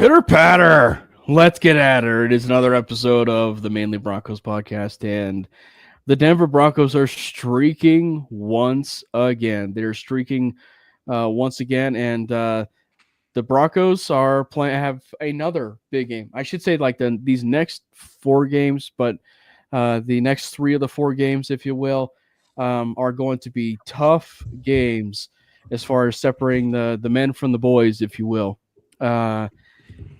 Pitter patter. Let's get at her. It is another episode of the Mainly Broncos podcast, and the Denver Broncos are streaking once again. They're streaking once again, and the Broncos are have another big game. I should say like these next 4 games, but the next 3 of the 4 games, if you will, are going to be tough games as far as separating the men from the boys, if you will.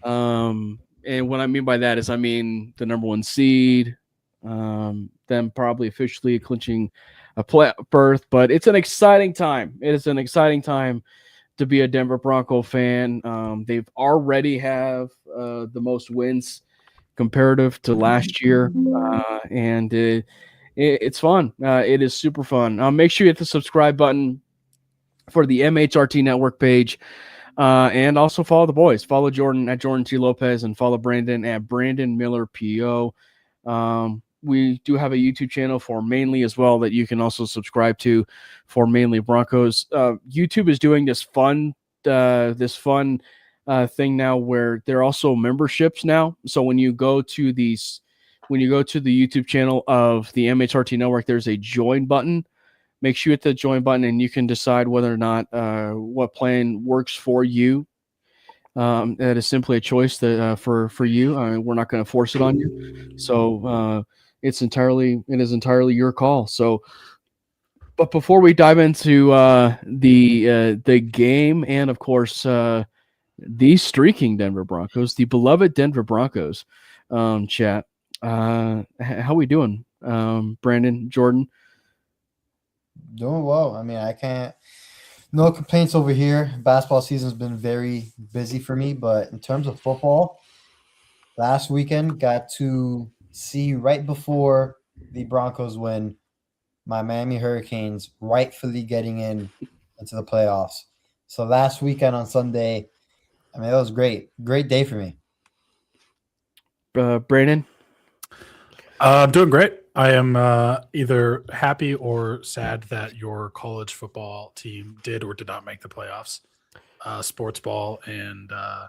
And what I mean by that is, I mean the number 1 seed, them probably officially clinching a playoff berth. But it's an exciting time. It is an exciting time to be a Denver Bronco fan. They've already have the most wins comparative to last year, and it's fun. It is super fun. Make sure you hit the subscribe button for the MHRT Network page. And also follow the boys. Follow Jordan at Jordan T. Lopez and follow Brandon at Brandon Miller PO. We do have a YouTube channel for Mainly as well that you can also subscribe to for Mainly Broncos. YouTube is doing this fun thing now where there are also memberships now. So when you go to the YouTube channel of the MHRT Network, there's a join button. Make sure you hit the join button, and you can decide whether or not what plan works for you. That is simply a choice that for you. We're not going to force it on you, so it is entirely your call. So, but before we dive into the game and of course the streaking Denver Broncos, the beloved Denver Broncos, chat. How we doing, Brandon, Jordan? Doing well. I mean, no complaints over here. Basketball season's been very busy for me, but in terms of football, last weekend got to see right before the Broncos win, my Miami Hurricanes rightfully getting into the playoffs. So last weekend on Sunday, I mean, that was great. Great day for me. Brandon? I'm doing great. I am either happy or sad that your college football team did or did not make the playoffs, sports ball, and I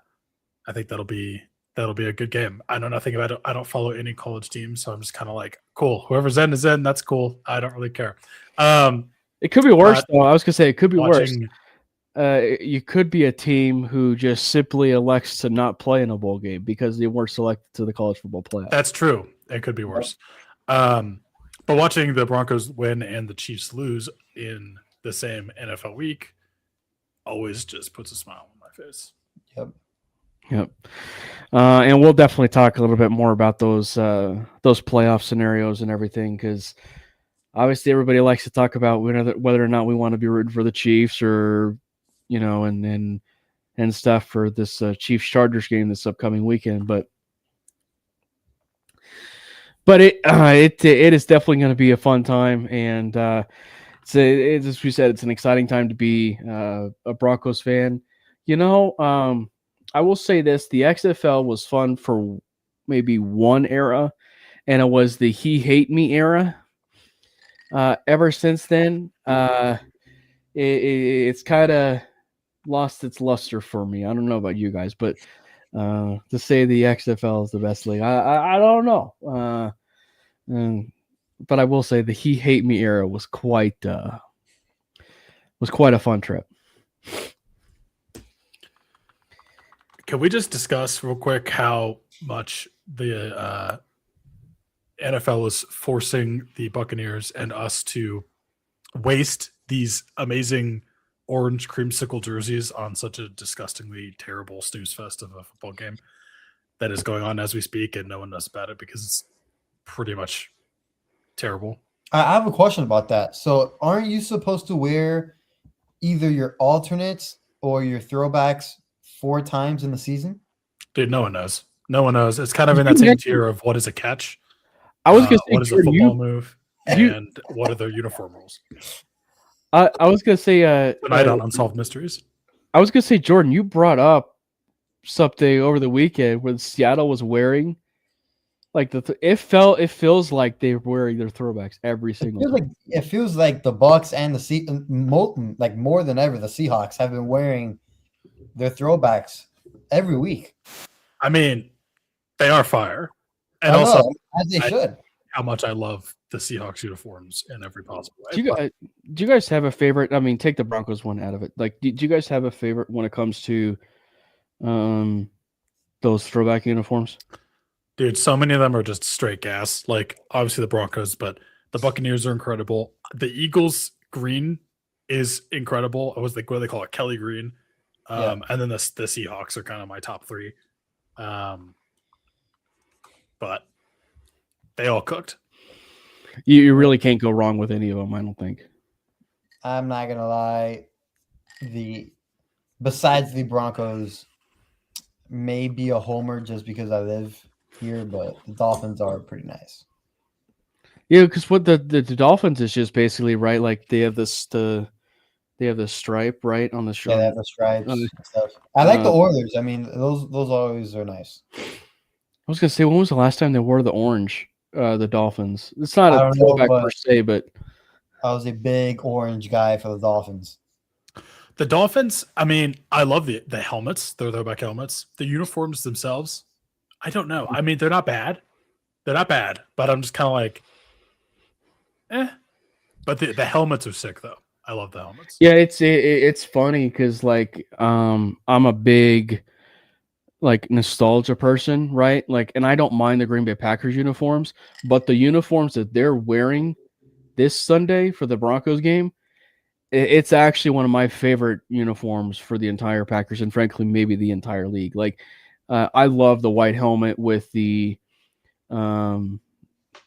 think that'll be a good game. I know nothing about it. I don't follow any college teams, so I'm just kind of like, cool. Whoever's in is in. That's cool. I don't really care. It could be worse, though. I was gonna say it could be worse. You could be a team who just simply elects to not play in a bowl game because they weren't selected to the college football playoff. That's true. It could be worse. But watching the Broncos win and the Chiefs lose in the same NFL week always just puts a smile on my face. Yep. And we'll definitely talk a little bit more about those playoff scenarios and everything, because obviously everybody likes to talk about whether or not we want to be rooting for the Chiefs or, and stuff for this Chiefs Chargers game this upcoming weekend, but it is definitely going to be a fun time, and it's as we said, it's an exciting time to be a Broncos fan. I will say this: the XFL was fun for maybe one era, and it was the "he hate me" era. Ever since then, it's kind of lost its luster for me. I don't know about you guys, but to say the XFL is the best league, I don't know. But I will say the "he hate me" era was quite a fun trip. Can we just discuss real quick how much the NFL is forcing the Buccaneers and us to waste these amazing orange creamsicle jerseys on such a disgustingly terrible snooze fest of a football game that is going on as we speak, and no one knows about it because it's pretty much terrible. I have a question about that. So aren't you supposed to wear either your alternates or your throwbacks 4 times in the season? Dude, no one knows. No one knows. It's kind of in that same tier of what is a catch, I was going to say, what is a football move, and what are the uniform rules. I was going to say tonight on Unsolved Mysteries. I was going to say, Jordan, you brought up something over the weekend where Seattle was wearing like it feels like they're wearing their throwbacks every single time. It feels like the Bucks and the more than ever the Seahawks have been wearing their throwbacks every week. I mean, they are fire, and I also know, as they should. how much I love the Seahawks uniforms in every possible way. Do you guys have a favorite? I mean, take the Broncos one out of it. Like, do you guys have a favorite when it comes to those throwback uniforms? Dude, so many of them are just straight gas. Like, obviously the Broncos, but the Buccaneers are incredible. The Eagles green is incredible. What do they call it? Kelly green. And then the Seahawks are kind of my top three. But they all cooked. You really can't go wrong with any of them, I don't think. I'm not gonna lie. Besides the Broncos, may be a homer just because I live here, but the Dolphins are pretty nice. Yeah, because what the Dolphins is just basically right, like they have this the stripe right on the Yeah, they shirt. have the stripes and stuff. I like the Oilers. I mean, those always are nice. I was gonna say, when was the last time they wore the orange? The Dolphins. It's not I a don't know, throwback but per se, but I was a big orange guy for the Dolphins. The Dolphins, I mean, I love the helmets. They're throwback helmets. The uniforms themselves, I don't know. I mean, they're not bad. They're not bad, but I'm just kind of like, But the helmets are sick, though. I love the helmets. Yeah, it's funny because like I'm a big like nostalgia person, right? Like, and I don't mind the Green Bay Packers uniforms, but the uniforms that they're wearing this Sunday for the Broncos game, it's actually one of my favorite uniforms for the entire Packers and frankly maybe the entire league. Like, I love the white helmet with the, with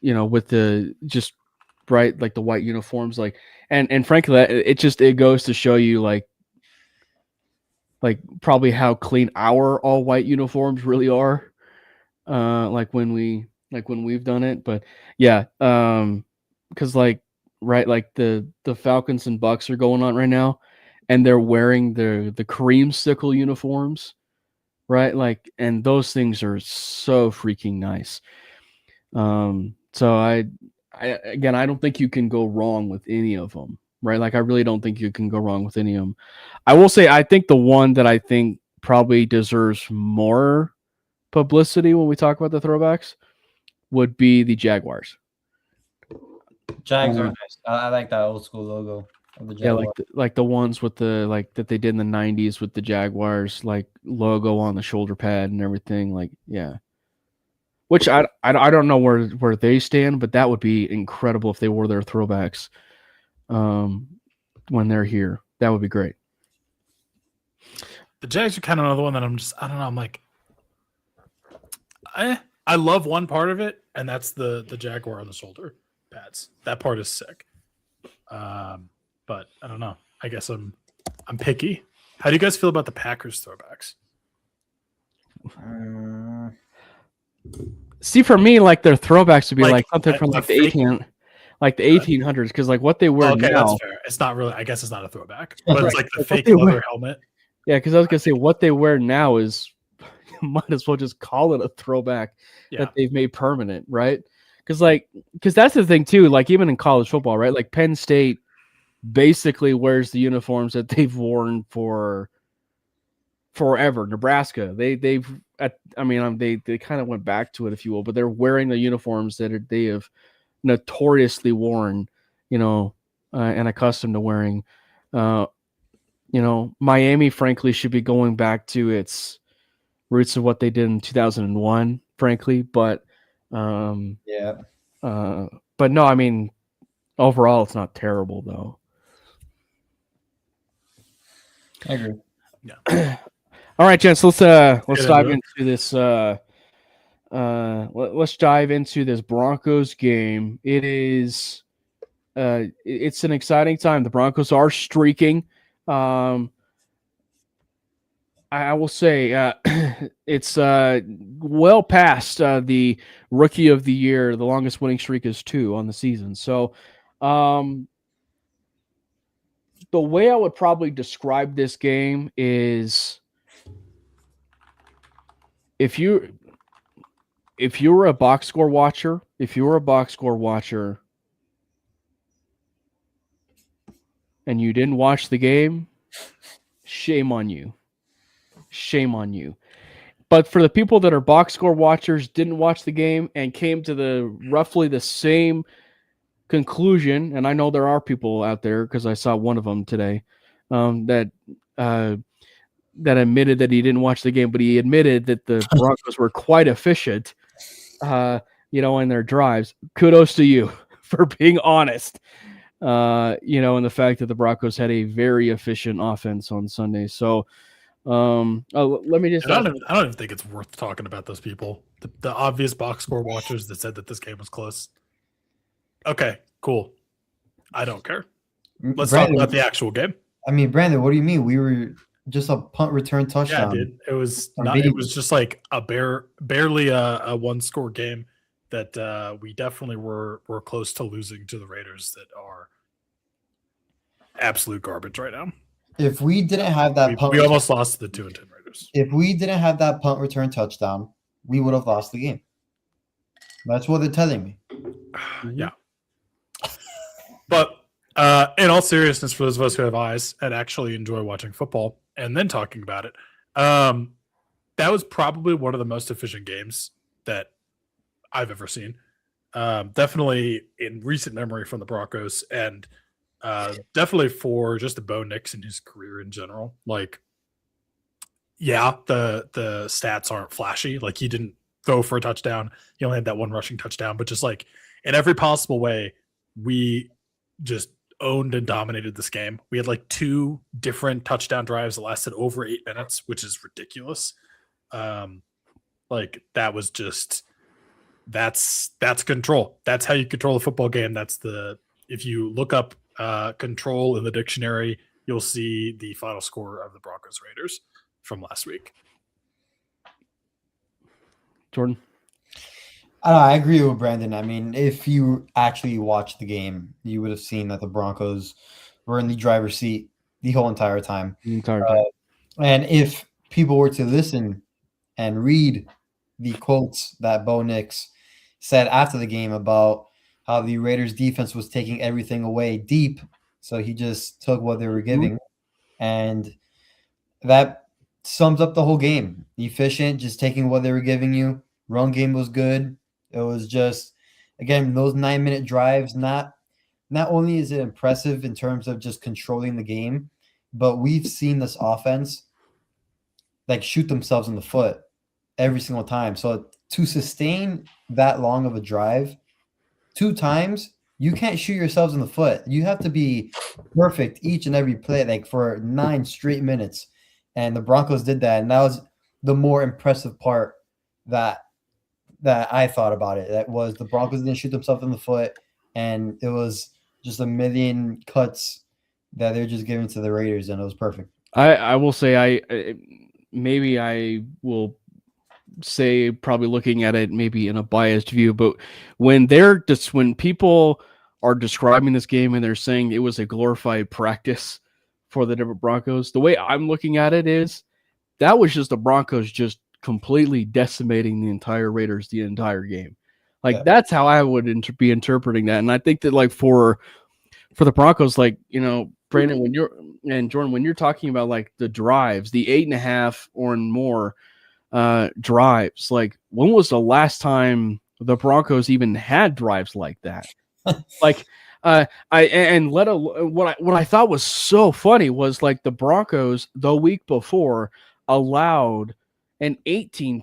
the just bright like the white uniforms, like, and frankly it goes to show you like probably how clean our all white uniforms really are. Like when we've done it, but yeah, because like the Falcons and Bucks are going on right now, and they're wearing the creamsicle uniforms, right? Like, and those things are so freaking nice. So I again, I don't think you can go wrong with any of them, right? Like, I really don't think you can go wrong with any of them. I will say, I think the one that I think probably deserves more publicity when we talk about the throwbacks would be the Jaguars. Jags are nice. I like that old school logo of the Yeah, Jaguars. like the ones with the like that they did in the '90s with the Jaguars like logo on the shoulder pad and everything. Like, yeah. Which I don't know where they stand, but that would be incredible if they wore their throwbacks when they're here. That would be great. The Jags are kind of another one that I don't know. I'm like, I love one part of it, and that's the Jaguar on the shoulder pads. That part is sick. But I don't know. I guess I'm picky. How do you guys feel about the Packers throwbacks? See, for me, like their throwbacks would be like something from the like the 1800s, because like what they wear okay, now. that's fair. It's not really. I guess it's not a throwback, but it's like the Like fake leather helmet. Yeah, because I was gonna say what they wear now is might as well just call it a throwback that they've made permanent, right? Because that's the thing too. Like, even in college football, right? Like Penn State basically wears the uniforms that they've worn for forever. Nebraska, they kind of went back to it, if you will, but they're wearing the uniforms that they have notoriously worn, and accustomed to wearing. Miami, frankly, should be going back to its roots of what they did in 2001, frankly, but but no, I mean, overall, it's not terrible though. I agree. Yeah. All right, gents, let's dive into this. Let's dive into this Broncos game. It is, it's an exciting time. The Broncos are streaking. I will say it's well past the Rookie of the Year. The longest winning streak is 2 on the season. So, the way I would probably describe this game is, if you were a box score watcher, and you didn't watch the game, shame on you. shame on you. But for the people that are box score watchers, didn't watch the game, and came to the roughly the same conclusion, and I know there are people out there because I saw one of them today that admitted that he didn't watch the game, but he admitted that the Broncos were quite efficient, in their drives. Kudos to you for being honest. And the fact that the Broncos had a very efficient offense on Sunday. So, let me just. I don't even think it's worth talking about those people. The obvious box score watchers that said that this game was close. Okay, cool. I don't care. Let's Brandon, talk about the actual game. I mean, Brandon, what do you mean? We were just a punt return touchdown. Yeah, dude. It was not. It was just like barely a one score game that we definitely were close to losing to the Raiders that are absolute garbage right now. If we didn't have that we almost lost to the 2-10 Raiders. If we didn't have that punt return touchdown, we would have lost the game. That's what they're telling me. Yeah. But in all seriousness, for those of us who have eyes and actually enjoy watching football and then talking about it, that was probably one of the most efficient games that I've ever seen. Definitely in recent memory from the Broncos, and definitely for just Bo Nix and his career in general. Like, yeah, the stats aren't flashy. Like, he didn't throw for a touchdown. He only had that one rushing touchdown, but just like in every possible way, we just owned and dominated this game. We had like 2 different touchdown drives that lasted over 8 minutes, which is ridiculous. Like, that was just that's control. That's how you control a football game. If you look up control in the dictionary, you'll see the final score of the Broncos Raiders from last week. Jordan? I agree with Brandon. I mean, if you actually watched the game, you would have seen that the Broncos were in the driver's seat the whole entire time. And if people were to listen and read the quotes that Bo Nix said after the game about how the Raiders defense was taking everything away deep, so he just took what they were giving, and that sums up the whole game. Efficient, just taking what they were giving you. Run game was good. It was just, again, those 9-minute drives, not only is it impressive in terms of just controlling the game, but we've seen this offense like shoot themselves in the foot every single time. So to sustain that long of a drive 2 times, you can't shoot yourselves in the foot. You have to be perfect each and every play, like for 9 straight minutes. And the Broncos did that. And that was the more impressive part that I thought about it. That was the Broncos didn't shoot themselves in the foot, and it was just a million cuts that they're just giving to the Raiders, and it was perfect. I will say I will say, probably looking at it maybe in a biased view, but when people are describing this game and they're saying it was a glorified practice for the different Broncos, the way I'm looking at it is that was just the Broncos just completely decimating the entire Raiders the entire game. Like, that's how I would be interpreting that. And I think that, like, for the Broncos, like, Brandon, Jordan, when you're talking about like the drives, the 8.5 or more drives, like, when was the last time the Broncos even had drives like that? Like, what I thought was so funny was, like, the Broncos the week before allowed an 18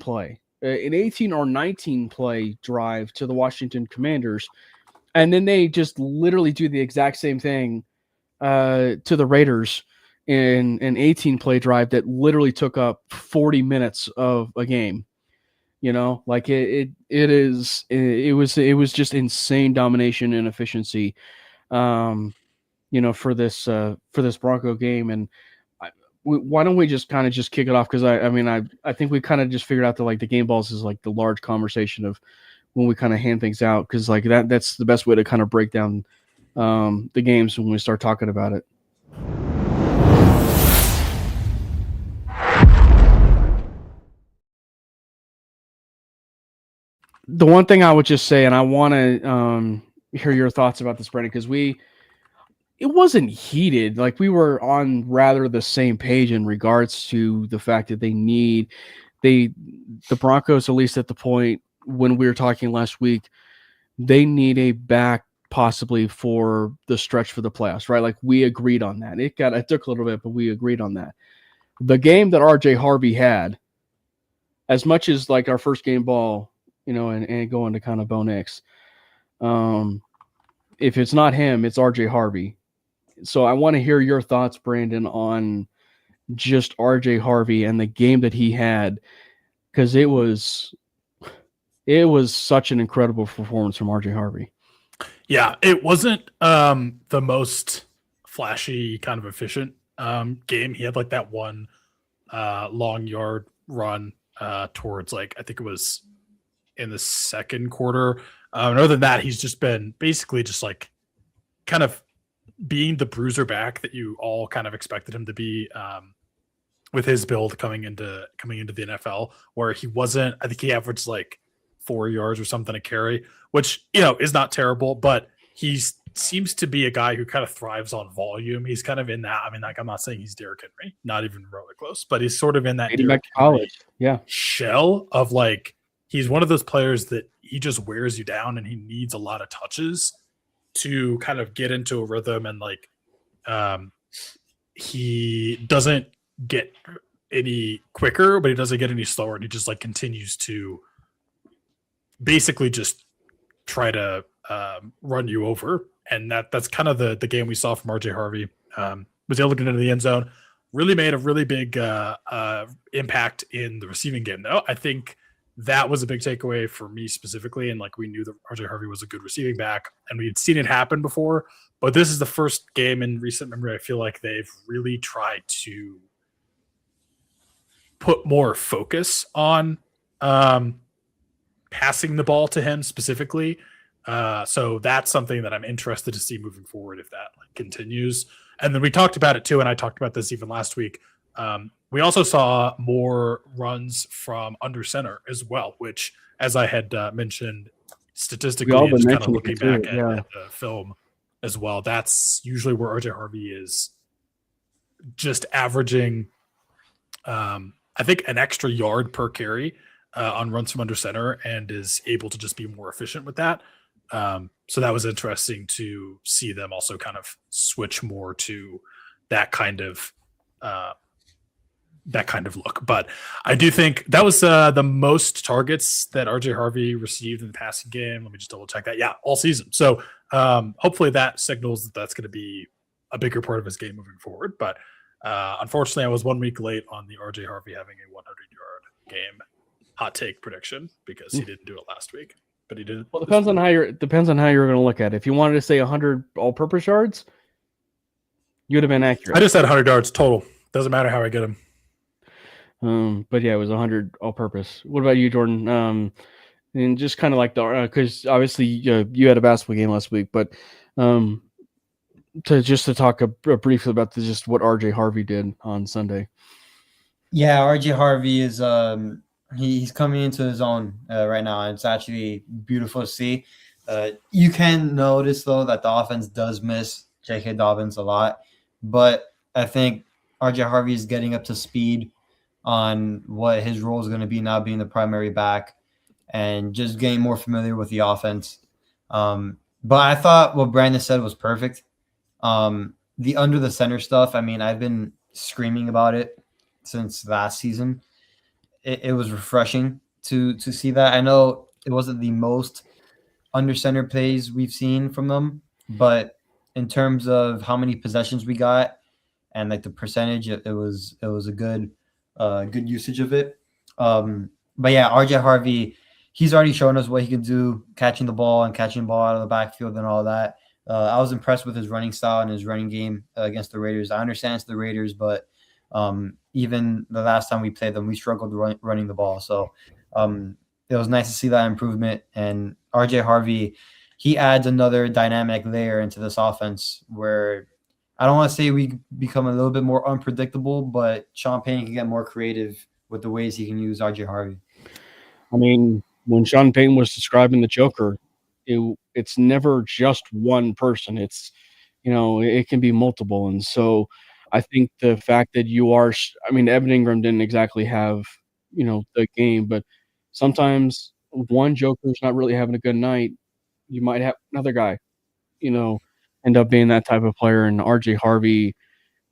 or 19 play drive to the Washington Commanders, and then they just literally do the exact same thing to the Raiders in an 18 play drive that literally took up 40 minutes of a game. Like, it was just insane domination and efficiency, for this Bronco game. And why don't we just kind of just kick it off? Because I think we kind of just figured out that, like, the game balls is like the large conversation of when we kind of hand things out, because like that's the best way to kind of break down the games when we start talking about it. The one thing I would just say, and I want to hear your thoughts about this, Brandon, because it wasn't heated. Like we were on rather the same page in regards to the fact that the Broncos, at least at the point when we were talking last week, they need a back possibly for the stretch for the playoffs, right? Like we agreed on that. It took a little bit, but we agreed on that. The game that RJ Harvey had, as much as like our first game ball, and going to kind of Bo Nix, if it's not him, it's RJ Harvey. So I want to hear your thoughts, Brandon, on just RJ Harvey and the game that he had, because it was such an incredible performance from RJ Harvey. Yeah, it wasn't the most flashy, kind of efficient game. He had like that one long yard run towards I think it was in the second quarter. Other than that, he's just been basically just like kind of being the bruiser back that you all kind of expected him to be with his build coming into the NFL, where he wasn't. I think he averaged like 4 yards or something a carry, which is not terrible, but he seems to be a guy who kind of thrives on volume. He's kind of in that. I mean, like I'm not saying he's Derrick Henry, not even remotely close, but he's sort of in that Derrick Henry shell of like he's one of those players that he just wears you down, and he needs a lot of touches to kind of get into a rhythm, and like he doesn't get any quicker, but he doesn't get any slower, and he just like continues to basically just try to run you over. And that's kind of the game we saw from RJ Harvey. Was able to get into the end zone, really made a really big impact in the receiving game though. I think that was a big takeaway for me specifically. And like we knew that RJ Harvey was a good receiving back, and we had seen it happen before, but this is the first game in recent memory I feel like they've really tried to put more focus on passing the ball to him specifically. So that's something that I'm interested to see moving forward if that continues. And then we talked about it too, and I talked about this even last week. We also saw more runs from under center as well, which, as I had mentioned, statistically, and just kind of looking back at the film as well, that's usually where RJ Harvey is just averaging, I think, an extra yard per carry on runs from under center, and is able to just be more efficient with that. So that was interesting to see them also kind of switch more to that kind of look. But I do think that was the most targets that RJ Harvey received in the passing game. Let me just double check that. Yeah, all season. So hopefully that signals that that's going to be a bigger part of his game moving forward. But unfortunately, I was 1 week late on the RJ Harvey having a 100-yard game hot take prediction because he didn't do it last week. But he did. Well, depends on how you're going to look at it. If you wanted to say 100 all-purpose yards, you would have been accurate. I just said 100 yards total. Doesn't matter how I get them. But yeah, it was 100 all-purpose. What about you, Jordan? And just kind of like because obviously you had a basketball game last week, but to talk briefly about just what RJ Harvey did on Sunday. Yeah, RJ Harvey is he's coming into his own right now, and it's actually beautiful to see. You can notice though that the offense does miss J.K. Dobbins a lot, but I think RJ Harvey is getting up to speed on what his role is going to be now, being the primary back, and just getting more familiar with the offense. But I thought what Brandon said was perfect. The under the center stuff, I mean, I've been screaming about it since last season. It was refreshing to see that. I know it wasn't the most under center plays we've seen from them, but in terms of how many possessions we got and like the percentage, it was a good usage of it. But yeah, RJ Harvey, he's already shown us what he can do, catching the ball out of the backfield and all that. I was impressed with his running style and his running game against the Raiders. I understand it's the Raiders, but even the last time we played them, we struggled running the ball. So it was nice to see that improvement. And RJ Harvey, he adds another dynamic layer into this offense where I don't want to say we become a little bit more unpredictable, but Sean Payton can get more creative with the ways he can use RJ Harvey. I mean, when Sean Payton was describing the Joker, it's never just one person. It's it can be multiple. And so I think the fact that I mean, Evan Ingram didn't exactly have, the game, but sometimes one Joker's not really having a good night. You might have another guy, you know, end up being that type of player. And RJ Harvey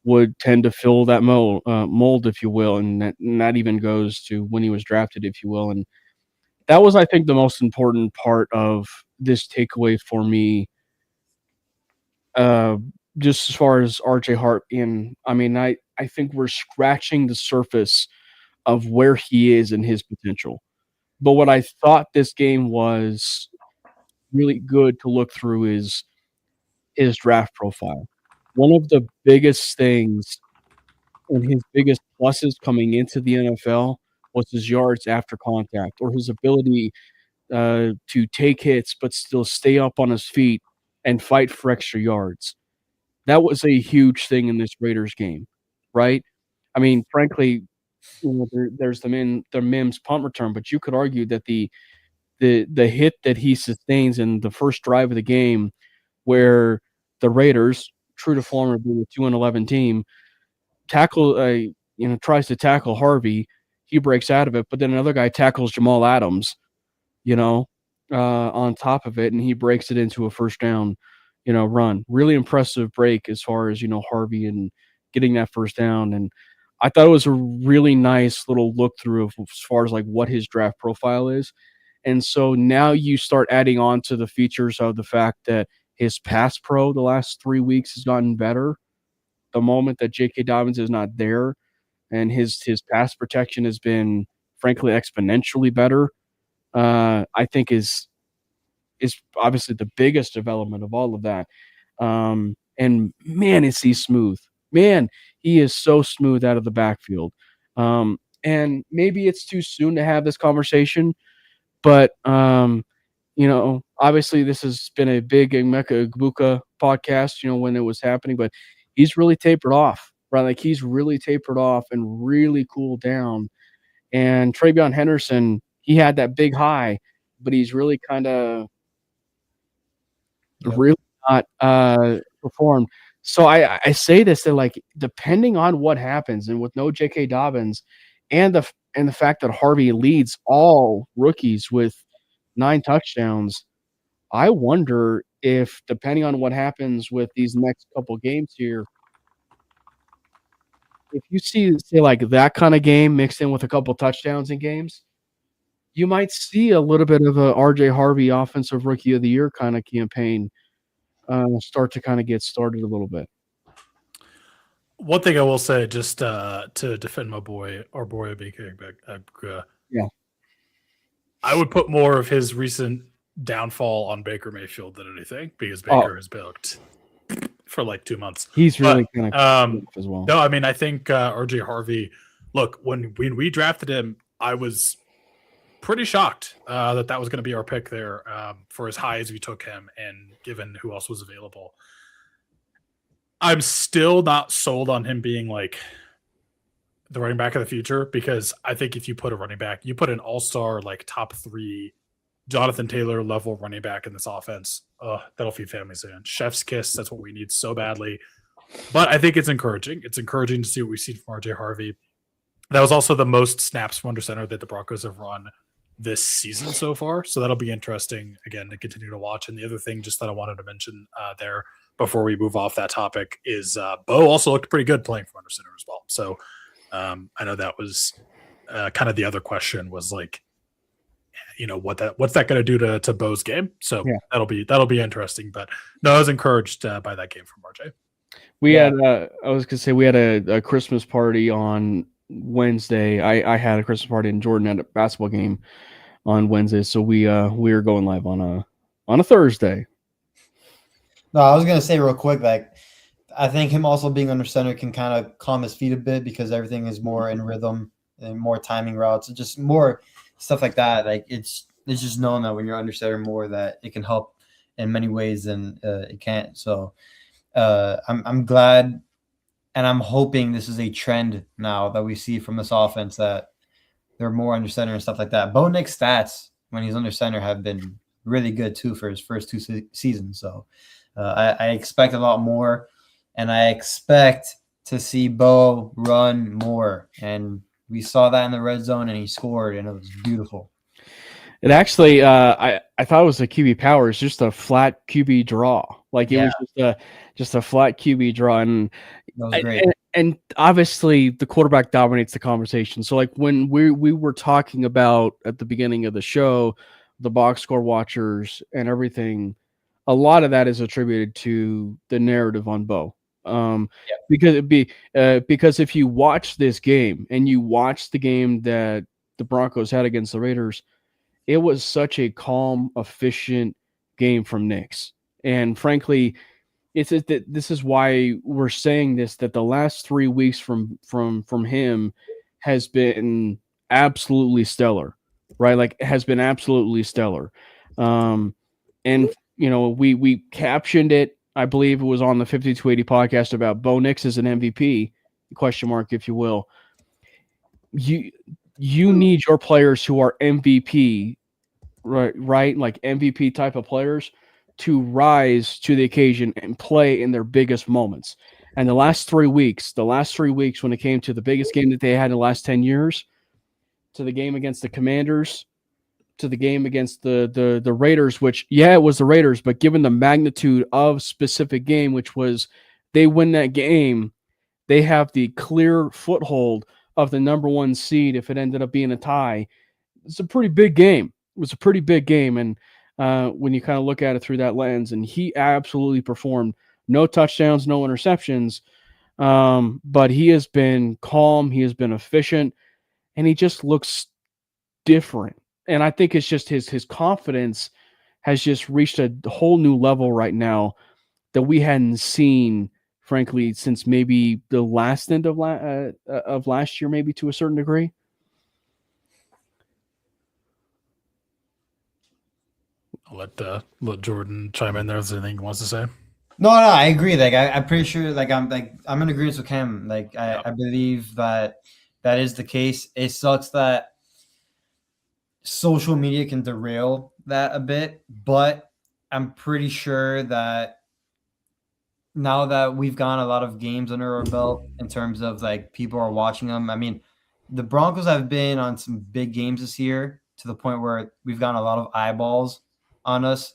would tend to fill that mold, if you will. And that even goes to when he was drafted, if you will. And that was, I think, the most important part of this takeaway for me, uh, just as far as RJ Hart in. I mean, I think we're scratching the surface of where he is and his potential. But what I thought this game was really good to look through is his draft profile. One of the biggest things and his biggest pluses coming into the NFL was his yards after contact, or his ability to take hits but still stay up on his feet and fight for extra yards. That was a huge thing in this Raiders game, right? I mean, frankly, there's the Mims punt return, but you could argue that the hit that he sustains in the first drive of the game, where the Raiders, true to form of being a 2-11 team, tries to tackle Harvey. He breaks out of it, but then another guy tackles Jamal Adams, on top of it, and he breaks it into a first down, run. Really impressive break as far as, Harvey and getting that first down. And I thought it was a really nice little look through of as far as like what his draft profile is. And so now you start adding on to the features of the fact that his pass pro the last 3 weeks has gotten better. The moment that J.K. Dobbins is not there, and his pass protection has been, frankly, exponentially better, I think is obviously the biggest development of all of that. And man, is he smooth. Man, he is so smooth out of the backfield. And maybe it's too soon to have this conversation, but obviously this has been a big Emeka Egbuka podcast, when it was happening, but he's really tapered off, right? Like he's really tapered off and really cooled down. And Travion Henderson, he had that big high, but he's really kind of really not performed. So I say this that, like, depending on what happens, and with no J.K. Dobbins, and the fact that Harvey leads all rookies with 9 touchdowns, I wonder if, depending on what happens with these next couple games here, if you see, say, like that kind of game mixed in with a couple touchdowns in games, you might see a little bit of a RJ Harvey Offensive Rookie of the Year kind of campaign start to kind of get started a little bit. One thing I will say, just to defend our boy Emeka, I would put more of his recent downfall on Baker Mayfield than anything, because Baker has booked for like 2 months. He's really kind of as well. No, I mean, I think RJ Harvey, look, when we drafted him, I was pretty shocked that was going to be our pick there, for as high as we took him and given who else was available. I'm still not sold on him being like the running back of the future, because I think if you put a running back, you put an all-star, like top 3 Jonathan Taylor level running back in this offense, that'll feed families in. Chef's kiss. That's what we need so badly. But I think it's encouraging. It's encouraging to see what we see from RJ Harvey. That was also the most snaps from under center that the Broncos have run this season so far. So that'll be interesting, again, to continue to watch. And the other thing just that I wanted to mention there before we move off that topic is Bo also looked pretty good playing from under center as well. So I know that was kind of the other question, was like, what's that going to do to Bo's game? So that'll be interesting. But no, I was encouraged by that game from RJ. We had I was gonna say, we had a Christmas party on Wednesday. I had a Christmas party in Jordan at a basketball game on Wednesday, so we are going live on a Thursday. No, I was gonna say real quick, like, I think him also being under center can kind of calm his feet a bit, because everything is more in rhythm and more timing routes and just more stuff like that. Like, it's just known that when you're under center more, that it can help in many ways than it can't. So I'm glad, and I'm hoping this is a trend now that we see from this offense, that they're more under center and stuff like that. Bo Nick's stats when he's under center have been really good too for his first 2 seasons. So I expect a lot more, and I expect to see Bo run more. And we saw that in the red zone, and he scored, and it was beautiful. It actually, I thought it was a QB power. It's just a flat QB draw. Like it was just a flat QB draw, and That was great. and obviously the quarterback dominates the conversation. So like when we were talking about at the beginning of the show, the box score watchers and everything, a lot of that is attributed to the narrative on Bo. Because if you watch this game and you watch the game that the Broncos had against the Raiders, it was such a calm, efficient game from Knicks. And frankly, that this is why we're saying this, that the last 3 weeks from him has been absolutely stellar, right? Like it has been absolutely stellar. And we captioned it, I believe it was on the 5280 podcast, about Bo Nix as an MVP, question mark, if you will. You need your players who are MVP, right? Like MVP type of players to rise to the occasion and play in their biggest moments. And the last 3 weeks, when it came to the biggest game that they had in the last 10 years, to the game against the Commanders, to the game against the Raiders, which, it was the Raiders, but given the magnitude of specific game, which was they win that game, they have the clear foothold of the number 1 seed if it ended up being a tie. It's a pretty big game. It was a pretty big game. And when you kind of look at it through that lens, and he absolutely performed. No touchdowns, no interceptions, but he has been calm. He has been efficient, and he just looks different. And I think it's just his confidence has just reached a whole new level right now that we hadn't seen, frankly, since maybe the last end of last year, maybe to a certain degree. I'll let Jordan chime in there if there's anything he wants to say. No, I agree. Like I'm pretty sure. I'm in agreement with him. Like I believe that is the case. It sucks that social media can derail that a bit, but I'm pretty sure that now that we've gotten a lot of games under our belt in terms of like people are watching them. I mean, the Broncos have been on some big games this year to the point where we've gotten a lot of eyeballs on us.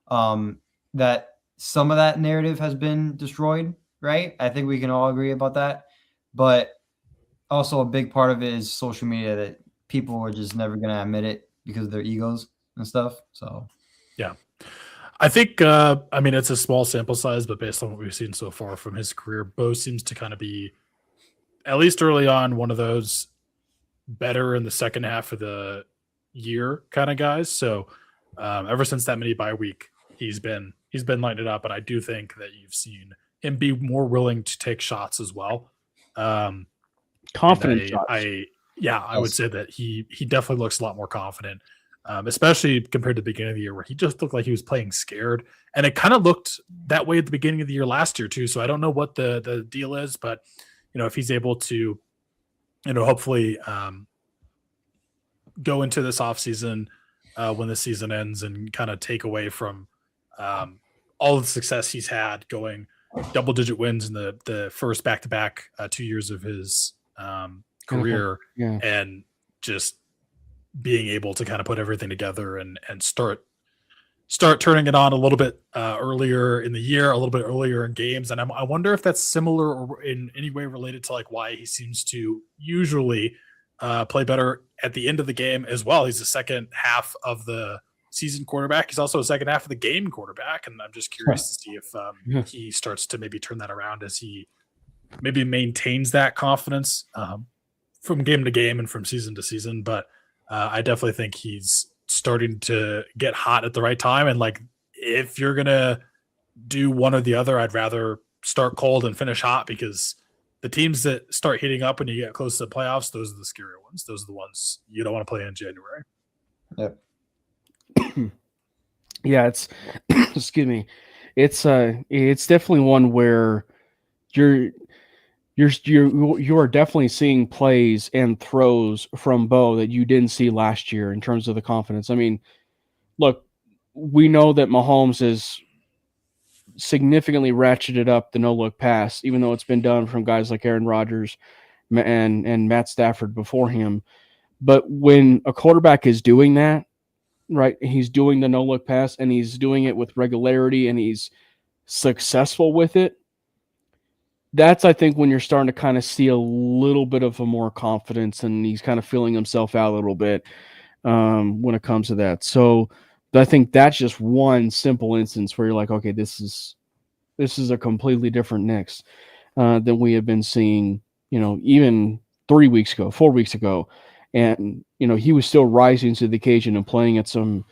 That some of that narrative has been destroyed, right? I think we can all agree about that. But also a big part of it is social media, that people are just never going to admit it because of their egos and stuff. So, yeah. I think, it's a small sample size, but based on what we've seen so far from his career, Bo seems to kind of be, at least early on, one of those better in the second half of the year kind of guys. So ever since that mini bye week, he's been lighting it up. And I do think that you've seen him be more willing to take shots as well. Confident shots. I would say that he definitely looks a lot more confident. Especially compared to the beginning of the year where he just looked like he was playing scared. And it kind of looked that way at the beginning of the year last year too. So I don't know what the deal is, but if he's able to, hopefully go into this offseason when the season ends and kind of take away from all the success he's had, going double-digit wins in the first back-to-back 2 years of his career, and just being able to kind of put everything together and start turning it on a little bit earlier in the year, a little bit earlier in games. And I wonder if that's similar or in any way related to like why he seems to usually play better at the end of the game as well. He's the second half of the season quarterback. He's also a second half of the game quarterback. And I'm just curious to see if he starts to maybe turn that around as he maybe maintains that confidence from game to game and from season to season. But I definitely think he's starting to get hot at the right time. And like, if you're going to do one or the other, I'd rather start cold and finish hot, because the teams that start heating up when you get close to the playoffs, those are the scarier ones. Those are the ones you don't want to play in January. Yep. Yeah, it's excuse me. It's definitely one where you are definitely seeing plays and throws from Bo that you didn't see last year in terms of the confidence. I mean, look, we know that Mahomes is significantly ratcheted up the no-look pass, even though it's been done from guys like Aaron Rodgers and Matt Stafford before him. But when a quarterback is doing that, right, he's doing the no-look pass, and he's doing it with regularity, and he's successful with it, that's, I think, when you're starting to kind of see a little bit of a more confidence, and he's kind of feeling himself out a little bit when it comes to that. So I think that's just one simple instance where you're like, okay, this is a completely different Knicks than we have been seeing, even 3 weeks ago, 4 weeks ago. And, he was still rising to the occasion and playing at some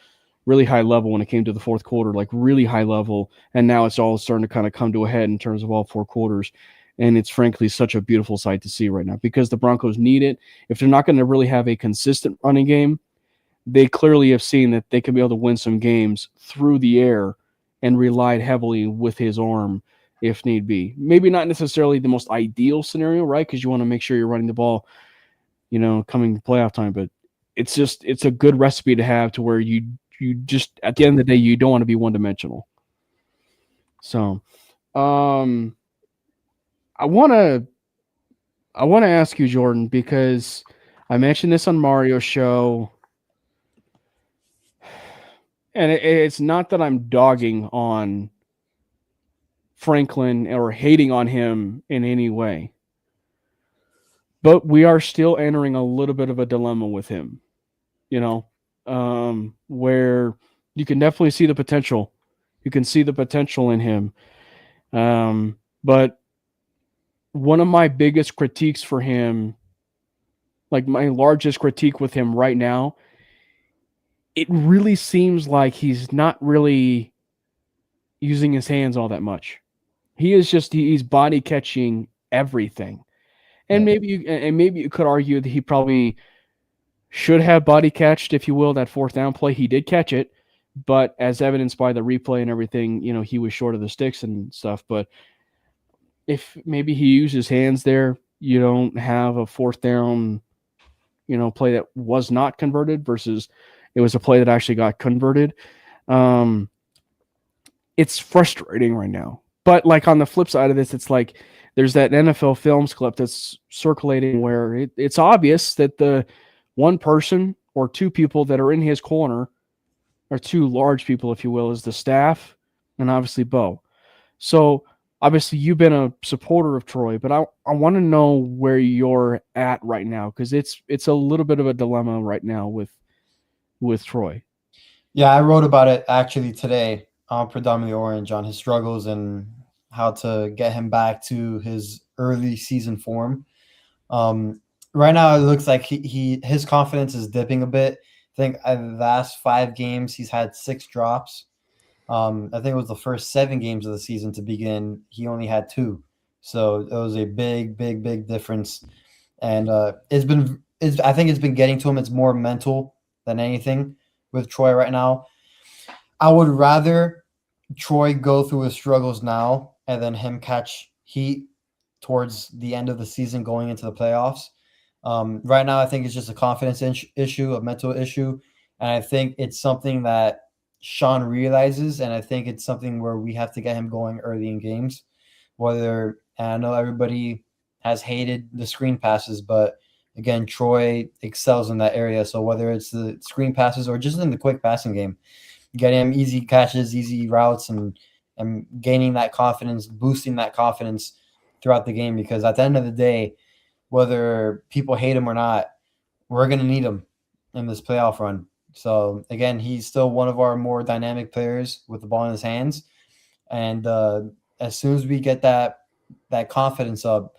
really high level when it came to the fourth quarter, like really high level. And now it's all starting to kind of come to a head in terms of all 4 quarters. And it's frankly such a beautiful sight to see right now because the Broncos need it. If they're not going to really have a consistent running game, they clearly have seen that they can be able to win some games through the air and relied heavily with his arm if need be. Maybe not necessarily the most ideal scenario, right? Because you want to make sure you're running the ball, coming playoff time. But it's a good recipe to have to where you just, at the end of the day, you don't want to be one-dimensional. So I want to ask you, Jordan, because I mentioned this on Mario's show. And it's not that I'm dogging on Franklin or hating on him in any way. But we are still entering a little bit of a dilemma with him, where you can definitely see the potential. You can see the potential in him. But one of my biggest critiques for him, like my largest critique with him right now, it really seems like he's not really using his hands all that much. He's body catching everything. And maybe you could argue that he probably should have body catched, if you will, that fourth down play. He did catch it, but as evidenced by the replay and everything, he was short of the sticks and stuff. But if maybe he used his hands there, you don't have a fourth down, play that was not converted versus it was a play that actually got converted. It's frustrating right now. But like on the flip side of this, it's like there's that NFL Films clip that's circulating where it's obvious that the one person or two people that are in his corner, or two large people, if you will, is the staff and obviously Bo. So obviously you've been a supporter of Troy, but I want to know where you're at right now, because it's a little bit of a dilemma right now with Troy. Yeah, I wrote about it actually today on Predominantly Orange, on his struggles and how to get him back to his early season form. Right now, it looks like his confidence is dipping a bit. I think in the last 5 games, he's had 6 drops. I think it was the first 7 games of the season to begin. He only had 2. So it was a big difference. And I think it's been getting to him. It's more mental than anything with Troy right now. I would rather Troy go through his struggles now and then him catch heat towards the end of the season going into the playoffs. Right now, I think it's just a confidence issue, a mental issue. And I think it's something that Sean realizes, and I think it's something where we have to get him going early in games. And I know everybody has hated the screen passes, but again, Troy excels in that area. So whether it's the screen passes or just in the quick passing game, getting him easy catches, easy routes, and gaining that confidence, boosting that confidence throughout the game. Because at the end of the day, whether people hate him or not, we're going to need him in this playoff run. So again, he's still one of our more dynamic players with the ball in his hands. And as soon as we get that confidence up,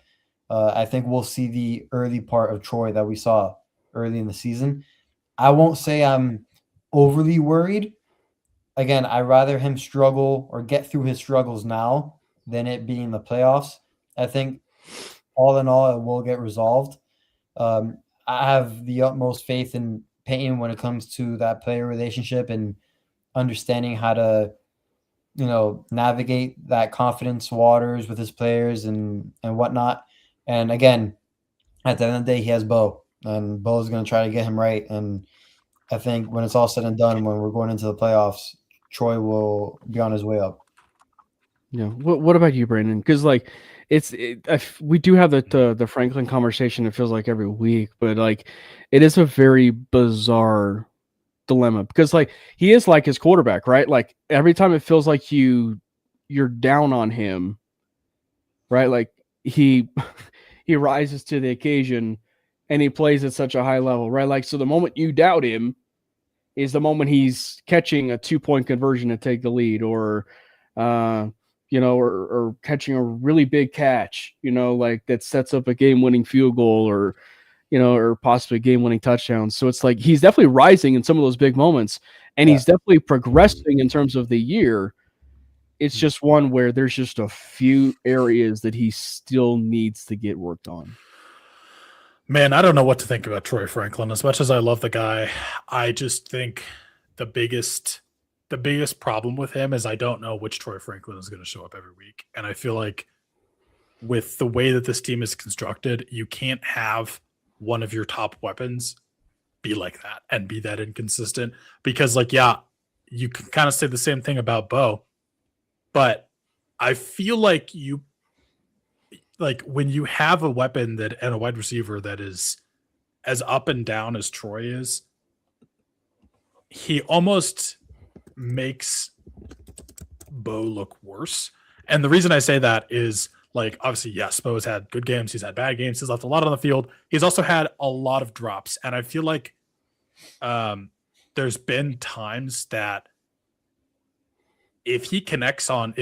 I think we'll see the early part of Troy that we saw early in the season. I won't say I'm overly worried. Again, I'd rather him struggle or get through his struggles now than it being the playoffs. I think all in all, it will get resolved. I have the utmost faith in Payton when it comes to that player relationship and understanding how to, navigate that confidence waters with his players and whatnot. And again, at the end of the day, he has Bo, and Bo is going to try to get him right. And I think when it's all said and done, when we're going into the playoffs, Troy will be on his way up. Yeah. What about you, Brandon? Because like we do have the Franklin conversation. It feels like every week, but like it is a very bizarre dilemma because like he is like his quarterback, right? Like every time it feels like you're down on him, right? Like he he rises to the occasion and he plays at such a high level, right? Like so the moment you doubt him is the moment he's catching a 2-point conversion to take the lead, or or catching a really big catch, like that sets up a game-winning field goal, or or possibly a game-winning touchdown. So it's like he's definitely rising in some of those big moments, and he's definitely progressing in terms of the year. It's just one where there's just a few areas that he still needs to get worked on. Man, I don't know what to think about Troy Franklin. As much as I love the guy, I just think the biggest problem with him is I don't know which Troy Franklin is going to show up every week. And I feel like with the way that this team is constructed, you can't have one of your top weapons be like that and be that inconsistent. Because like, yeah, you can kind of say the same thing about Bo, but I feel like when you have a weapon and a wide receiver that is as up and down as Troy is, he almost makes Bo look worse. And the reason I say that is, like, obviously, yes, Bo has had good games. He's had bad games. He's left a lot on the field. He's also had a lot of drops. And I feel like there's been times that if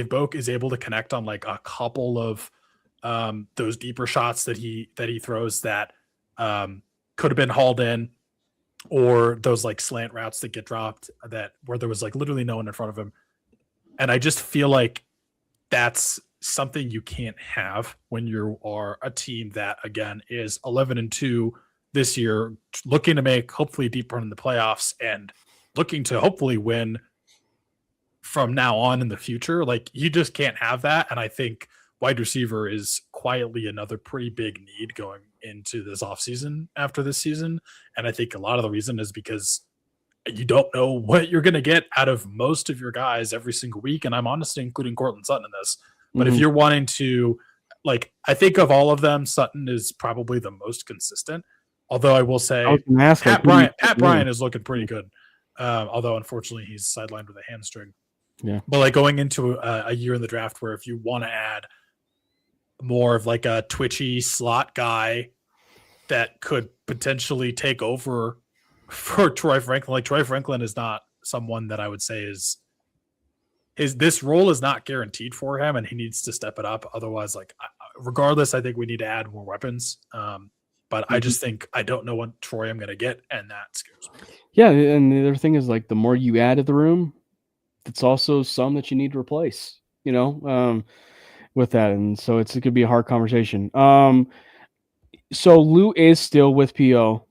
Bo is able to connect on like a couple of those deeper shots that he throws that could have been hauled in, or those like slant routes that get dropped where there was like literally no one in front of him. And I just feel like that's something you can't have when you are a team that, again, is 11-2 this year, looking to make hopefully a deep run in the playoffs and looking to hopefully win from now on in the future. Like, you just can't have that. And I think wide receiver is quietly another pretty big need going into this offseason after this season. And I think a lot of the reason is because you don't know what you're going to get out of most of your guys every single week. And I'm honestly including Cortland Sutton in this. But if you're wanting to, like, I think of all of them, Sutton is probably the most consistent. Although I will say Pat Bryant is looking pretty good. Although unfortunately he's sidelined with a hamstring. Yeah. But like going into a year in the draft where if you want to add more of like a twitchy slot guy that could potentially take over for Troy Franklin. Like, Troy Franklin is not someone that I would say this role is not guaranteed for him, and he needs to step it up. Otherwise, like, regardless, I think we need to add more weapons. But I just think I don't know what Troy I'm going to get, and that scares me. Yeah, and the other thing is, like, the more you add to the room, it's also some that you need to replace, with that. And so it could be a hard conversation. So Lou is still with PO.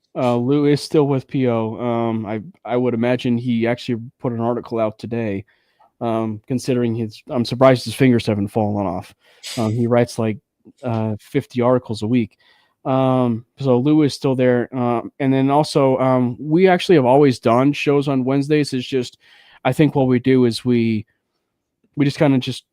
I would imagine he actually put an article out today, considering I'm surprised his fingers haven't fallen off. He writes like 50 articles a week. So Lou is still there. And then also, we actually have always done shows on Wednesdays. It's just, I think what we do is we just kind of just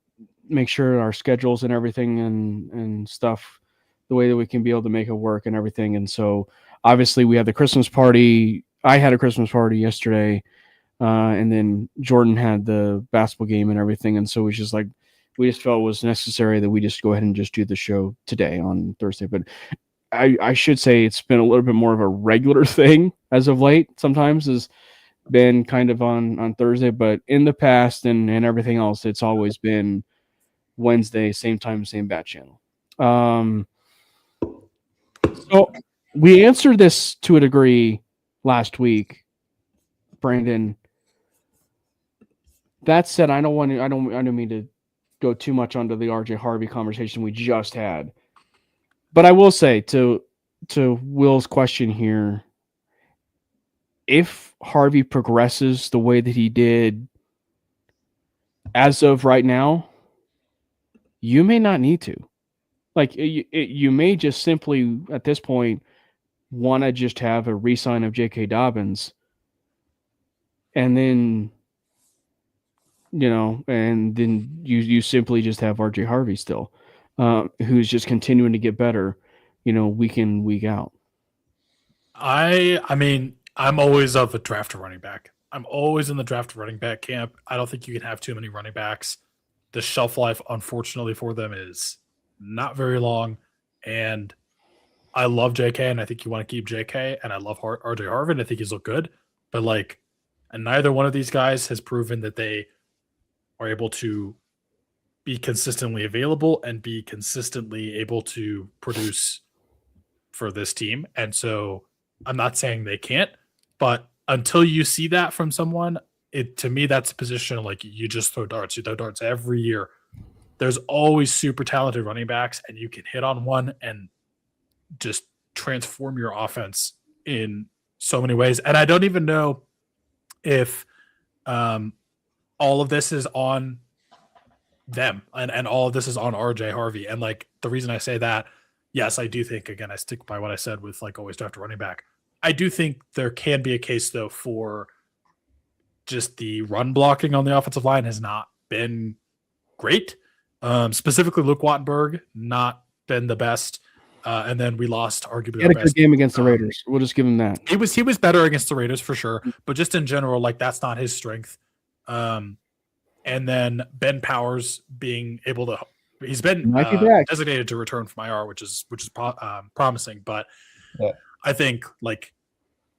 make sure our schedules and everything and stuff, the way that we can be able to make it work and everything. And so obviously we had the Christmas party. I had a Christmas party yesterday. And then Jordan had the basketball game and everything. And so we just felt it was necessary that we just go ahead and just do the show today on Thursday. But I should say it's been a little bit more of a regular thing as of late. Sometimes has been kind of on Thursday, but in the past and everything else, it's always been Wednesday, same time, same bat channel. So we answered this to a degree last week, Brandon. That said, I don't mean to go too much onto the RJ Harvey conversation we just had, but I will say to Will's question here, if Harvey progresses the way that he did as of right now, you may not need to. Like, you may just simply at this point want to just have a re-sign of J.K. Dobbins, and then and then you simply just have RJ Harvey still, who's just continuing to get better, week in, week out. I mean, I'm always of a draft running back. I'm always in the draft running back camp. I don't think you can have too many running backs. The shelf life, unfortunately, for them is not very long. And I love JK, and I think you want to keep JK, and I love RJ Harvey, and I think he's looked good. But and neither one of these guys has proven that they are able to be consistently available and be consistently able to produce for this team. And so I'm not saying they can't, but until you see that from someone, to me, that's a position like you just throw darts. You throw darts every year. There's always super talented running backs, and you can hit on one and just transform your offense in so many ways. And I don't even know if all of this is on them and all of this is on RJ Harvey. And the reason I say that, yes, I do think, again, I stick by what I said with always draft a running back. I do think there can be a case though for just the run blocking on the offensive line has not been great. Specifically Luke Wattenberg, not been the best. And then we lost arguably. He had a good game against the Raiders. We'll just give him that. He was better against the Raiders for sure, but just in general, that's not his strength. And then Ben Powers being able to, he's been designated to return from IR, which is promising. But yeah. I think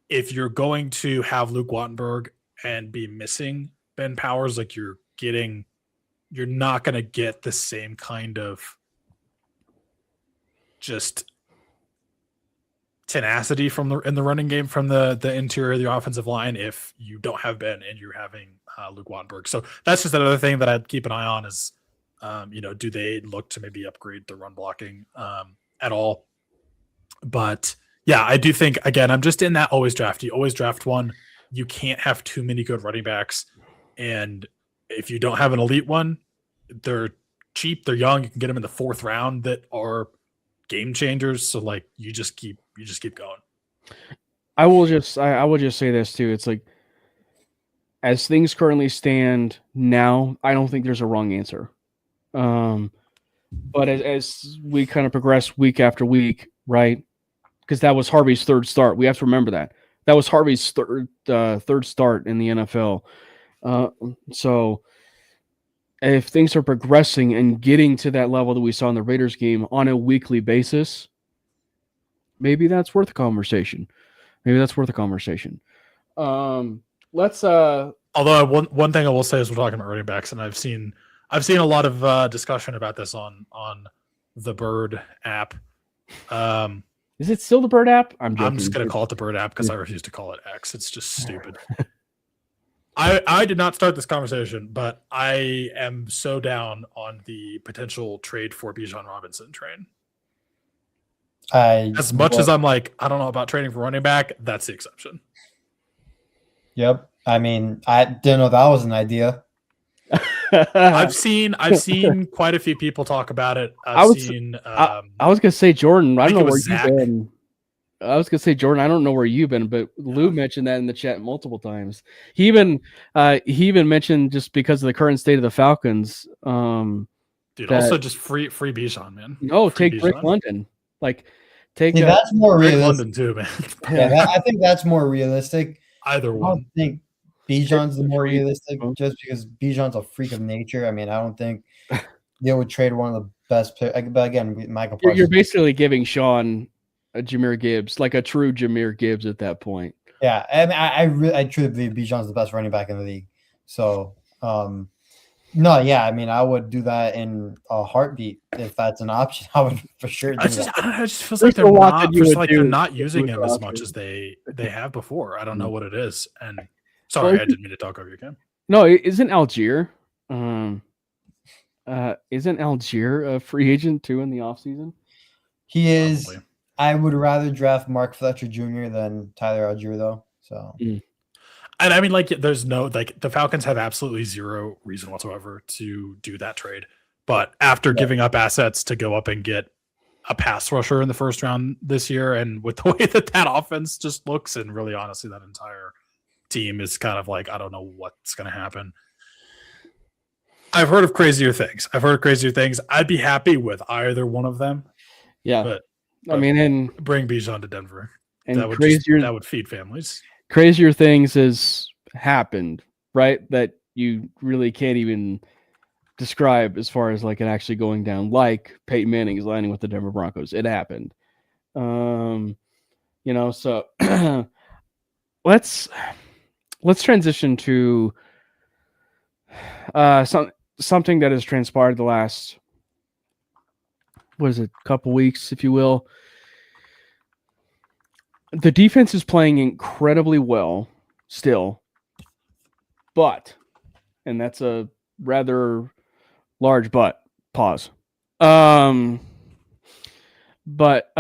if you're going to have Luke Wattenberg and be missing Ben Powers, you're not going to get the same kind of just tenacity in the running game from the interior of the offensive line if you don't have Ben and you're having Luke Wattenberg. So that's just another thing that I'd keep an eye on is, do they look to maybe upgrade the run blocking at all? But yeah, I do think, again, I'm just in that always draft. You always draft one. You can't have too many good running backs. And if you don't have an elite one, they're cheap, they're young. You can get them in the 4th round that are game changers. So you just keep going. I will just say this too. It's as things currently stand now, I don't think there's a wrong answer. But as we kind of progress week after week, right? Because that was Harvey's 3rd start. We have to remember that was Harvey's third start in the NFL. So if things are progressing and getting to that level that we saw in the Raiders game on a weekly basis, maybe that's worth a conversation. Let's although one thing I will say is we're talking about running backs, and I've seen a lot of discussion about this on the Bird app. Is it still the Bird app? I'm just going to call it the Bird app because I refuse to call it X. It's just stupid. I did not start this conversation, but I am so down on the potential trade for Bijan Robinson train. As much as I'm I don't know about trading for running back, that's the exception. Yep. I mean, I didn't know that was an idea. I've seen quite a few people talk about it. I was gonna say Jordan. I don't know where you've been. I was gonna say Jordan. I don't know where you've been, but Lou mentioned that in the chat multiple times. He even mentioned just because of the current state of the Falcons. Dude, also just free Bijan, man. No, take Drake London. That's more realistic. London too, man. I think that's more realistic. Either one. I don't think Bijan's the more realistic, just because Bijan's a freak of nature. I mean, I don't think they would trade one of the best players. But again, Michael Parsons. You're basically giving Sean a Jahmyr Gibbs, like a true Jahmyr Gibbs at that point. Yeah, I mean, I truly believe Bijan's the best running back in the league. So, no, yeah, I mean, I would do that in a heartbeat if that's an option. I would for sure do that. I don't know, it just feels like they're not using him as much as they have before. I don't know what it is. And sorry, I didn't mean to talk over you, Cam. No, isn't Algier a free agent too in the offseason? He is. Probably. I would rather draft Mark Fletcher Jr. than Tyler Algier, though. So, and I mean, there's no the Falcons have absolutely zero reason whatsoever to do that trade. But after giving up assets to go up and get a pass rusher in the 1st round this year, and with the way that offense just looks, and really honestly, that entire team is kind of I don't know what's going to happen. I've heard of crazier things. I'd be happy with either one of them. Yeah. But I mean, and bring Bijan to Denver. and That would feed families. Crazier things has happened, right? That you really can't even describe as far as like it actually going down. Like Peyton Manning is landing with the Denver Broncos. It happened. So let's transition to something that has transpired the last couple weeks, if you will. The defense is playing incredibly well still, but, and that's a rather large but, pause. But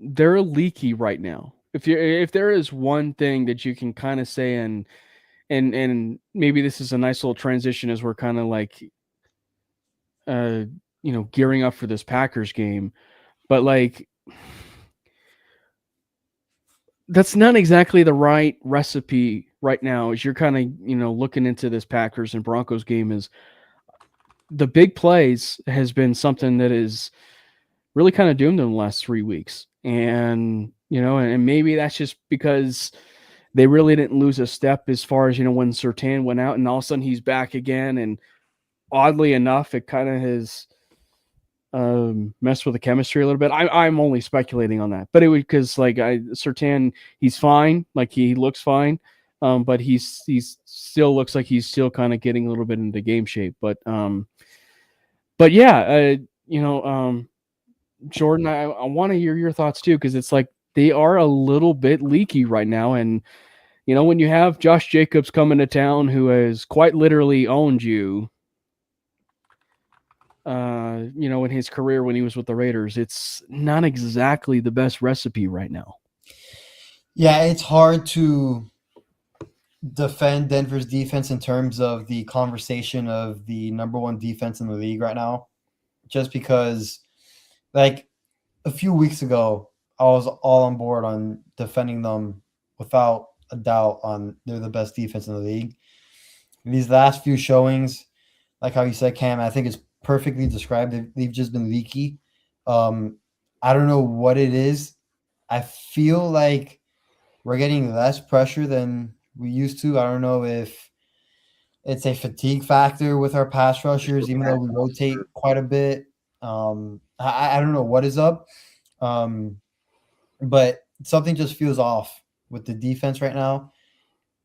they're leaky right now. If there is one thing that you can kind of say, and maybe this is a nice little transition as we're kind of like gearing up for this Packers game, but like that's not exactly the right recipe right now as you're kind of looking into this Packers and Broncos game. Is the big plays has been something that is really kind of doomed in the last 3 weeks. And, and maybe that's just because they really didn't lose a step as far as, when Surtain went out and all of a sudden he's back again. And oddly enough, it kind of has messed with the chemistry a little bit. I'm only speculating on that, but it was because Surtain, he's fine. Like he looks fine. But he's still looks like he's still kind of getting a little bit into game shape. But yeah, Jordan, I want to hear your thoughts too, because it's like they are a little bit leaky right now. And, when you have Josh Jacobs coming to town, who has quite literally owned you, in his career when he was with the Raiders, it's not exactly the best recipe right now. Yeah, it's hard to defend Denver's defense in terms of the conversation of the number one defense in the league right now, just because like a few weeks ago, I was all on board on defending them without a doubt on they're the best defense in the league. These last few showings, like how you said, Cam, I think it's perfectly described. They've just been leaky. I don't know what it is. I feel like we're getting less pressure than we used to. I don't know if it's a fatigue factor with our pass rushers, even though we rotate quite a bit. I don't know what is up, but something just feels off with the defense right now.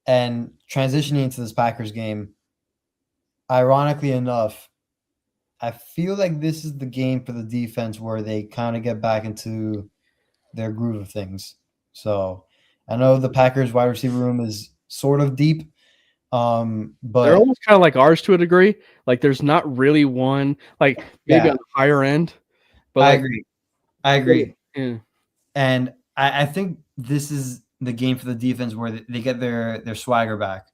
And transitioning into this Packers game, ironically enough, I feel like this is the game for the defense where they kind of get back into their groove of things. So I know the Packers wide receiver room is sort of deep, but they're almost kind of like ours to a degree. Like there's not really one, like maybe on the higher end. But I agree. Yeah. And I think this is the game for the defense where they get their swagger back.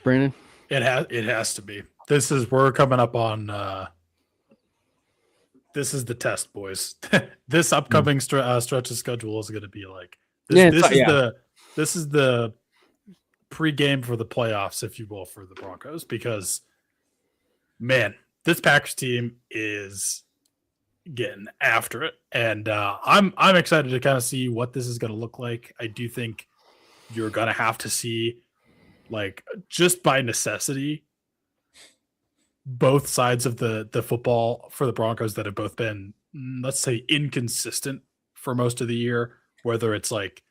Brandon, it has to be. We're coming up on. This is the test, boys. This upcoming stretch of schedule is going to be like this. This is the pregame for the playoffs, if you will, for the Broncos, because man, this Packers team is getting after it, and I'm excited to kind of see what this is going to look like. I do think you're going to have to see, like, just by necessity, both sides of the football for the Broncos that have both been, let's say, inconsistent for most of the year, whether it's like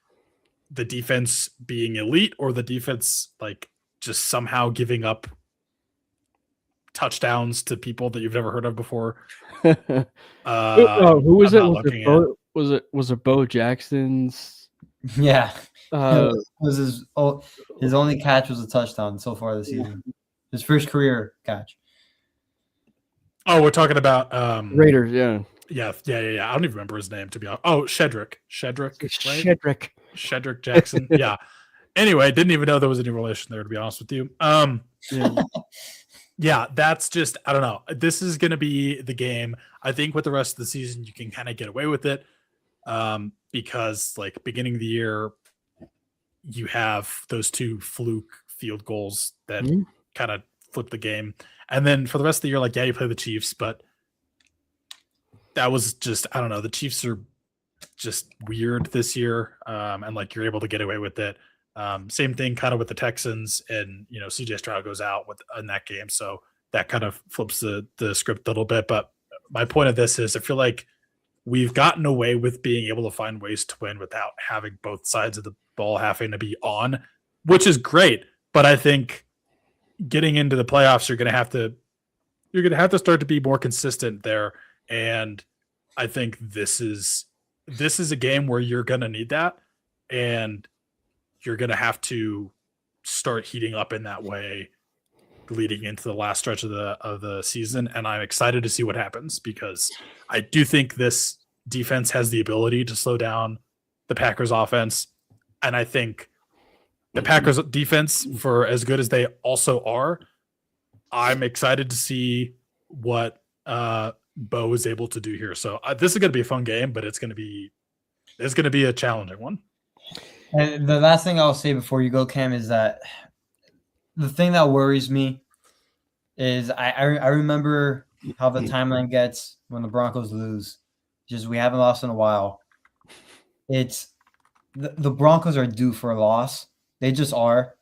the defense being elite or the defense like just somehow giving up touchdowns to people that you've never heard of before. Who was it? Was it Bo Jackson's? Yeah. Was his only catch was a touchdown so far this season. His first career catch. Oh, we're talking about Raiders, yeah. Yeah. I don't even remember his name, to be honest. Oh, Shedrick, right? Shedrick Jackson. Yeah. Anyway, didn't even know there was any relation there, to be honest with you. Yeah, that's just, I don't know. This is going to be the game. I think with the rest of the season, you can kind of get away with it because, like, beginning of the year, you have those two fluke field goals that kind of flip the game. And then for the rest of the year, like, yeah, you play the Chiefs, but that was just, I don't know. The Chiefs are just weird this year. And like, you're able to get away with it. Same thing kind of with the Texans, and, you know, CJ Stroud goes out in that game. So that kind of flips the script a little bit. But my point of this is I feel like we've gotten away with being able to find ways to win without having both sides of the ball having to be on, which is great. But I think getting into the playoffs, you're going to have to start to be more consistent there. And I think this is a game where you're going to need that, and you're going to have to start heating up in that way leading into the last stretch of the season. And I'm excited to see what happens, because I do think this defense has the ability to slow down the Packers offense. And I think the Packers defense, for as good as they also are, I'm excited to see what Bo is able to do here. So this is going to be a fun game, but it's going to be a challenging one. And the last thing I'll say before you go, Cam, is that the thing that worries me is I remember how the timeline gets when the Broncos lose. Just, we haven't lost in a while. It's the Broncos are due for a loss. They just are.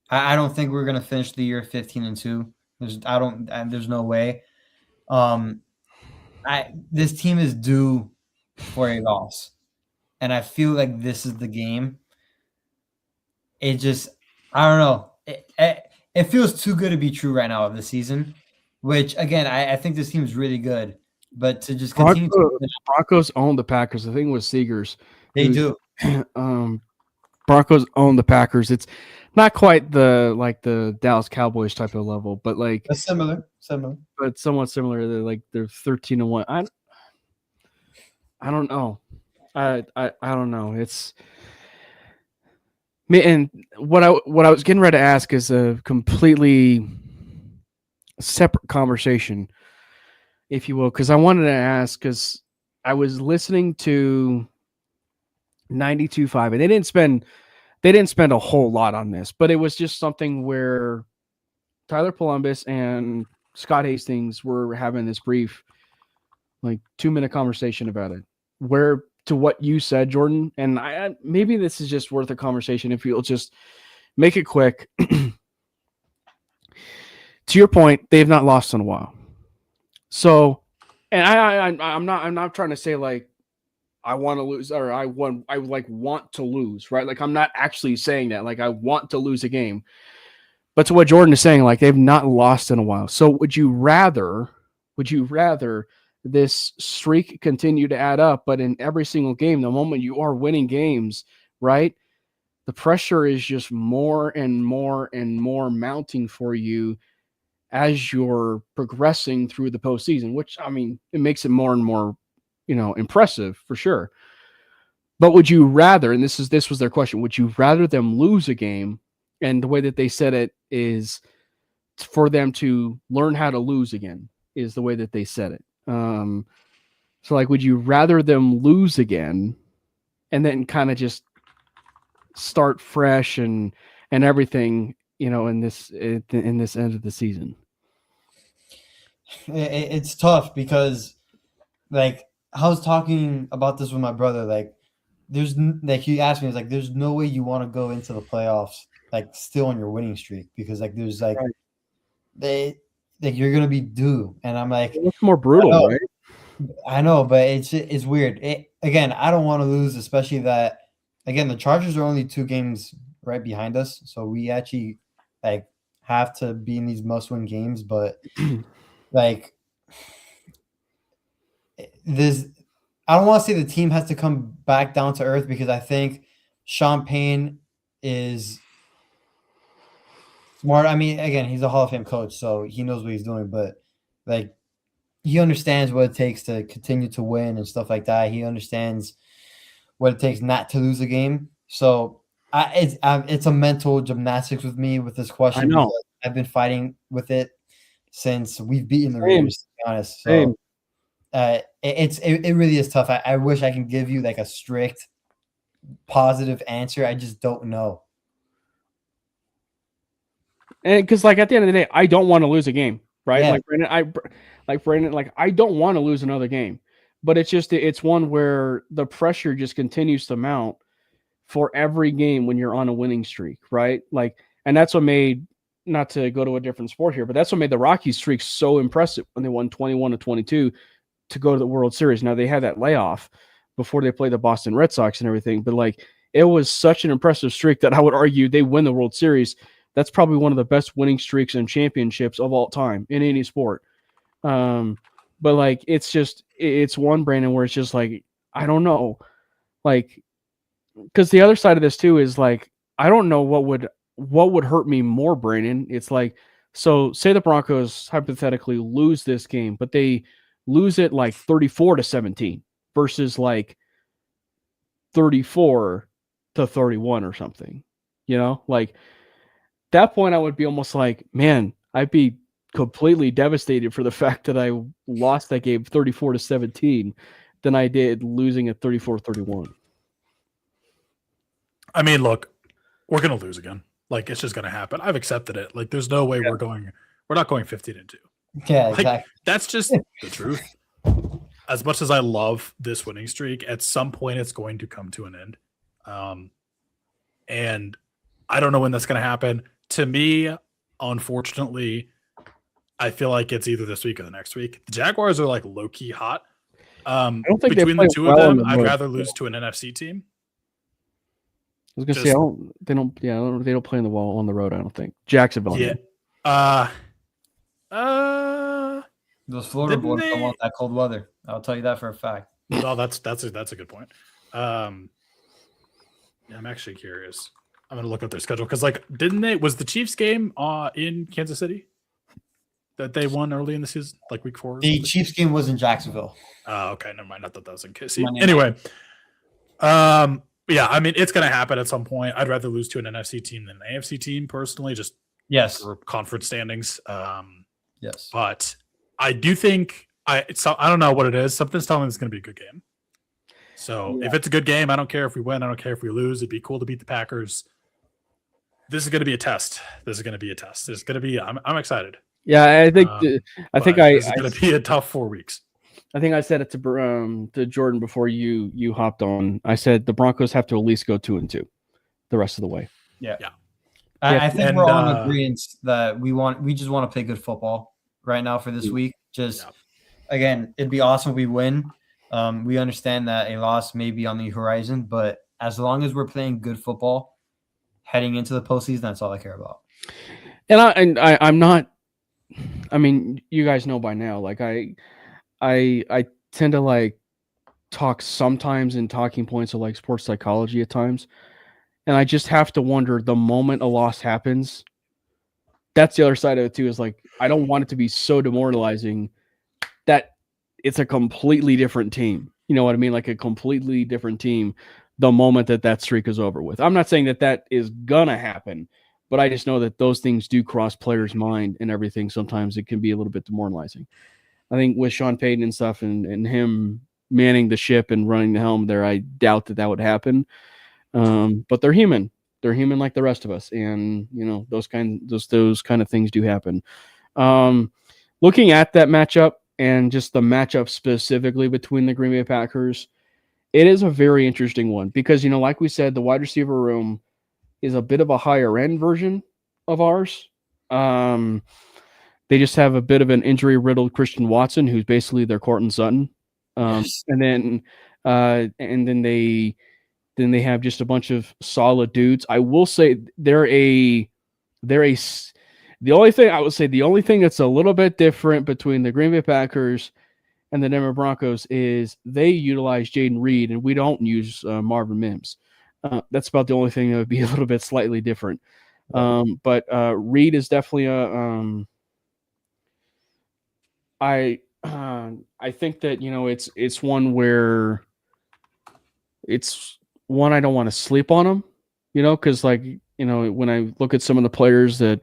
I don't think we're gonna finish the year 15-2. There's no way. This team is due for a loss, and I feel like this is the game. It just, I don't know. It feels too good to be true right now of the season, which, again, I think this team is really good. But to just continue Broncos own the Packers. The thing with Seegers. They do. Broncos own the Packers. It's not quite the Dallas Cowboys type of level, but like it's similar, but somewhat similar. They're 13-1. I don't know. I don't know. It's me, and what I was getting ready to ask is a completely separate conversation, if you will, because I wanted to ask, because I was listening to 92.5, and they didn't spend a whole lot on this, but it was just something where Tyler Columbus and Scott Hastings were having this brief, like 2-minute conversation about it, where to what you said, Jordan, and I maybe this is just worth a conversation if you'll just make it quick. To your point, they've not lost in a while. So, and I'm not trying to say like I want to lose or I want to lose, right? Like I'm not actually saying that. Like I want to lose a game. But to what Jordan is saying, like they've not lost in a while. So would you rather this streak continue to add up, but in every single game, the moment you are winning games, right, the pressure is just more and more and more mounting for you as you're progressing through the postseason, which, I mean, it makes it more and more, impressive for sure. But would you rather, and this was their question, would you rather them lose a game? And the way that they said it is for them to learn how to lose again, is the way that they said it. So like, would you rather them lose again and then kind of just start fresh and everything, in this end of the season? It's tough because, like, I was talking about this with my brother. Like, he asked me, like, there's no way you want to go into the playoffs like still on your winning streak, because like there's like you're gonna be due, and I'm like, it's more brutal, right? I know, but it's weird. Again, I don't want to lose, especially that, again, the Chargers are only 2 games right behind us, so we actually like have to be in these must-win games. But like this, I don't want to say the team has to come back down to earth, because I think Sean Payne is smart. I mean, again, he's a Hall of Fame coach, so he knows what he's doing, but like he understands what it takes to continue to win and stuff like that. He understands what it takes not to lose a game. So it's a mental gymnastics with me with this question. I know. I've been fighting with it since we've beaten the Raiders, to be honest. So it really is tough. I wish I can give you like a strict positive answer. I just don't know. And because like at the end of the day, I don't want to lose a game, right? Yeah. Like Brandon, like I don't want to lose another game, but it's one where the pressure just continues to mount for every game when you're on a winning streak, right? Like, and that's what made, not to go to a different sport here, but that's what made the Rockies streak so impressive when they won 21-22 to go to the World Series. Now they had that layoff before they played the Boston Red Sox and everything, but like it was such an impressive streak that I would argue they win the World Series. That's probably one of the best winning streaks and championships of all time in any sport. But like it's one, Brandon, where it's just like I don't know, like because the other side of this too is like I don't know what would hurt me more, Brandon. It's like, so say the Broncos hypothetically lose this game, but they lose it like 34-17 versus like 34-31 or something. You know, like that point I would be almost like, man, I'd be completely devastated for the fact that I lost that game 34-17 than I did losing at 34-31. I mean, look, we're gonna lose again. Like it's just gonna happen. I've accepted it. Like there's no way we're not going 15-2. Yeah, Like, exactly. that's just the truth. As much as I love this winning streak, at some point it's going to come to an end. And I don't know when that's going to happen. To me, unfortunately, I feel like it's either this week or the next week. The Jaguars are like low key hot. I don't think Between they the two well of them, on the I'd road. rather lose to an NFC team. I was gonna say they don't play on the wall on the road. I don't think Jacksonville. Yeah. Those Florida Didn't boys don't they- want that cold weather. I'll tell you that for a fact. No, that's a good point. Yeah, I'm actually curious. I'm gonna look up their schedule because, like, was the Chiefs game in Kansas City that they won early in the season, like week 4? The Chiefs game was in Jacksonville. Oh, okay, never mind. I thought that was in KC. Anyway, yeah, I mean, it's gonna happen at some point. I'd rather lose to an NFC team than an AFC team, personally, just Yes. for conference standings. Yes. But I do think I don't know what it is. Something's telling me it's going to be a good game. So if it's a good game, I don't care if we win. I don't care if we lose. It'd be cool to beat the Packers. This is going to be a test. There's going to be. I'm excited. Yeah, I think This is going to be a tough 4 weeks. I think I said it to Jordan before you hopped on. I said the Broncos have to at least go 2-2 the rest of the way. Yeah. Yeah. I think we're all in agreement that we just want to play good football right now for this week. Again, it'd be awesome if we win. We understand that a loss may be on the horizon, but as long as we're playing good football heading into the postseason, that's all I care about. And I'm not. I mean, you guys know by now. Like I tend to like talk sometimes in talking points of like sports psychology at times, and I just have to wonder the moment a loss happens. That's the other side of it too. Is like I don't want it to be so demoralizing that it's a completely different team. You know what I mean? Like a completely different team the moment that streak is over with. I'm not saying that is gonna happen, but I just know that those things do cross players' mind and everything. Sometimes it can be a little bit demoralizing. I think with Sean Payton and stuff and him manning the ship and running the helm there, I doubt that would happen. But they're human. They're human like the rest of us. And, you know, those kind of things do happen. Looking at that matchup and just the matchup specifically between the Green Bay Packers, it is a very interesting one because, you know, like we said, the wide receiver room is a bit of a higher end version of ours. They just have a bit of an injury riddled Christian Watson, who's basically their Cortland Sutton. Yes. And then they have just a bunch of solid dudes. I will say the only thing that's a little bit different between the Green Bay Packers and the Denver Broncos is they utilize Jaden Reed and we don't use Marvin Mims. That's about the only thing that would be a little bit slightly different. But Reed is definitely I think that, you know, it's one where it's one I don't want to sleep on them, you know, because like, you know, when I look at some of the players that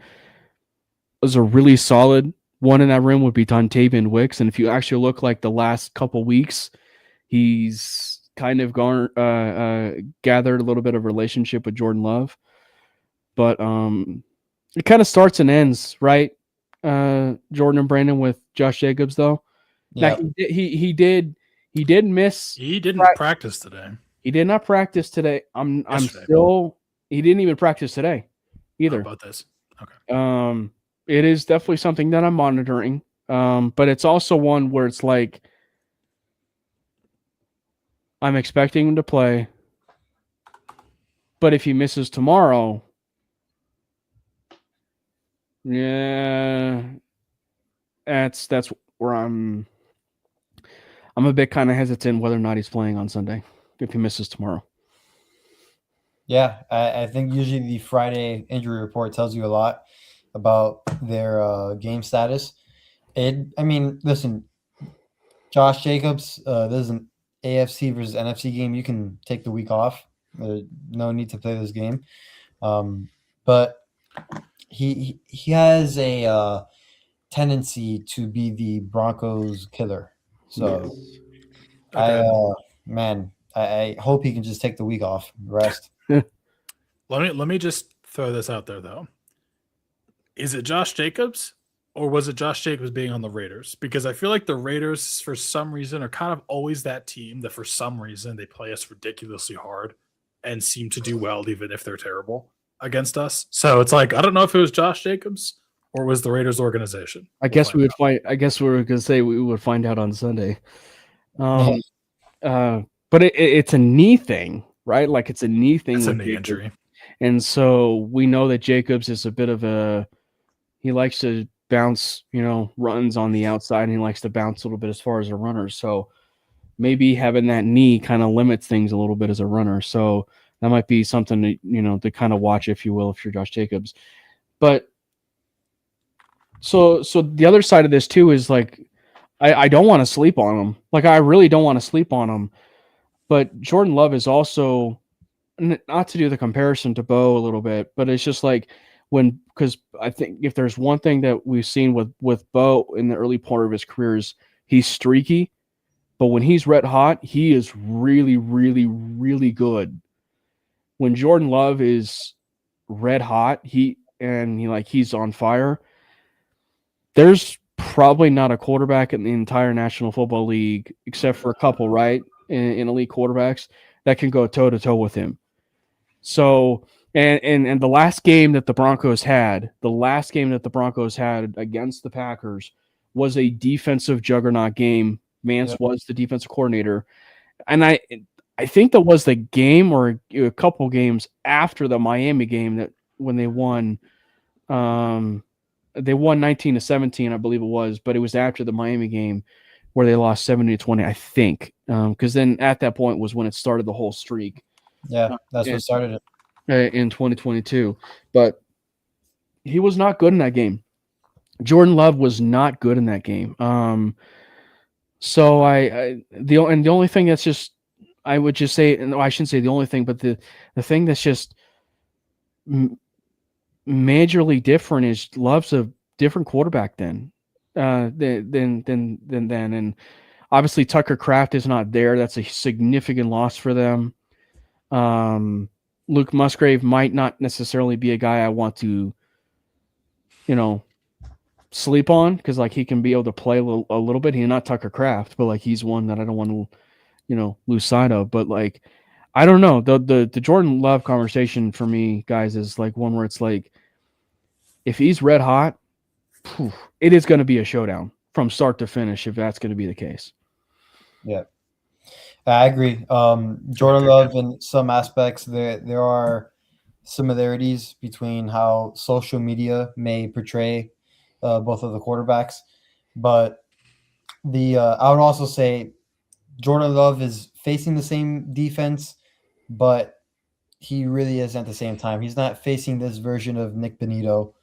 was a really solid one in that room would be Dontavian Wicks, and if you actually look like the last couple weeks, he's kind of gathered a little bit of relationship with Jordan Love, but it kind of starts and ends, right? Jordan and Brandon with Josh Jacobs, though. Now Yeah. he did miss. He didn't practice today. He did not practice today. I'm Yesterday. still. He didn't even practice today, How either. about this? Okay. It is definitely something that I'm monitoring. But it's also one where it's like I'm expecting him to play, but if he misses tomorrow, yeah, that's where I'm a bit kind of hesitant whether or not he's playing on Sunday if he misses tomorrow. Yeah, I think usually the Friday injury report tells you a lot about their game status. Listen, Josh Jacobs, this is an AFC versus NFC game. You can take the week off. No need to play this game. But he has a tendency to be the Broncos killer. So Okay. I hope he can just take the week off, rest. Let me just throw this out there though. Is it Josh Jacobs or was it Josh Jacobs being on the Raiders? Because I feel like the Raiders, for some reason, are kind of always that team that for some reason they play us ridiculously hard and seem to do well even if they're terrible against us. So it's like I don't know if it was Josh Jacobs or was the Raiders organization. I guess we were going to say we would find out on Sunday. But it's a knee thing, right? Like it's a knee thing. It's a with knee Jacobs. injury. And so we know that Jacobs is a bit of he likes to bounce, runs on the outside, and he likes to bounce a little bit as far as a runner. So maybe having that knee kind of limits things a little bit as a runner. So that might be something to kind of watch, if you will, if you're Josh Jacobs. But so the other side of this too is like I don't want to sleep on him. Like I really don't want to sleep on him. But Jordan Love is also, not to do the comparison to Bo a little bit, but it's just like because I think if there's one thing that we've seen with Bo in the early part of his career is he's streaky, but when he's red hot, he is really, really, really good. When Jordan Love is red hot, he's on fire. There's probably not a quarterback in the entire National Football League, except for a couple, right, in elite quarterbacks that can go toe to toe with him. So, and the last game that the Broncos had against the Packers was a defensive juggernaut game. Mance was the defensive coordinator, and I think that was the game or a couple games after the Miami game that when they won. They won 19-17, I believe it was, but it was after the Miami game where they lost 70-20, I think, because then at that point was when it started the whole streak. Yeah, that's what started it in 2022. But he was not good in that game. Jordan Love was not good in that game. So the only thing that's just, I would just say, no, I shouldn't say the only thing, but the thing that's just majorly different is Love's a different quarterback than then. And obviously Tucker Kraft is not there. That's a significant loss for them. Luke Musgrave might not necessarily be a guy I want to, sleep on, because like he can be able to play a little bit. He's not Tucker Kraft, but like he's one that I don't want to, lose sight of. But like, I don't know. The Jordan Love conversation for me, guys, is like one where it's like, if he's red hot, it is going to be a showdown from start to finish if that's going to be the case. Yeah, I agree. Jordan Love, in some aspects, there are similarities between how social media may portray both of the quarterbacks, but I would also say Jordan Love is facing the same defense, but he really isn't at the same time. He's not facing this version of Nick Benito.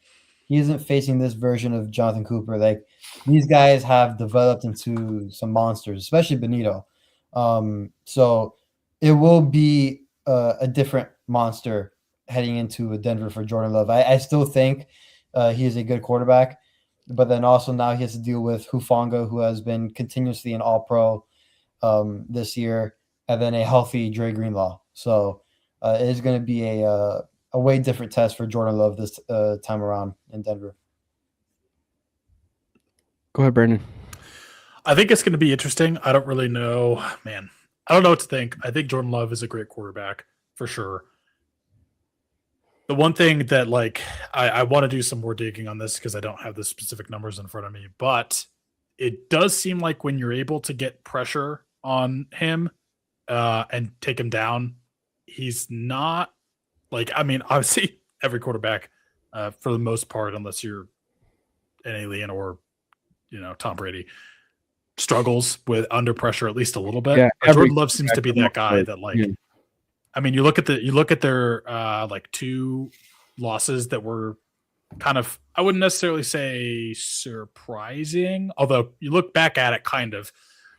He isn't facing this version of Jonathan Cooper. Like, these guys have developed into some monsters, especially Benito. So it will be a different monster heading into Denver for Jordan Love. I still think he is a good quarterback, but then also now he has to deal with Hufanga, who has been continuously an All-Pro this year, and then a healthy Dre Greenlaw. So it is going to be a a way different test for Jordan Love this time around in Denver. Go ahead, Brandon. I think it's going to be interesting. I don't really know, man. I don't know what to think. I think Jordan Love is a great quarterback for sure. The one thing that I want to do some more digging on this because I don't have the specific numbers in front of me, but it does seem like when you're able to get pressure on him and take him down, he's not obviously every quarterback for the most part, unless you're an alien or Tom Brady, struggles with under pressure at least a little bit. Yeah, Jordan Love seems to be that guy that I mean, you look at their 2 losses that were kind of, I wouldn't necessarily say surprising, although you look back at it, kind of.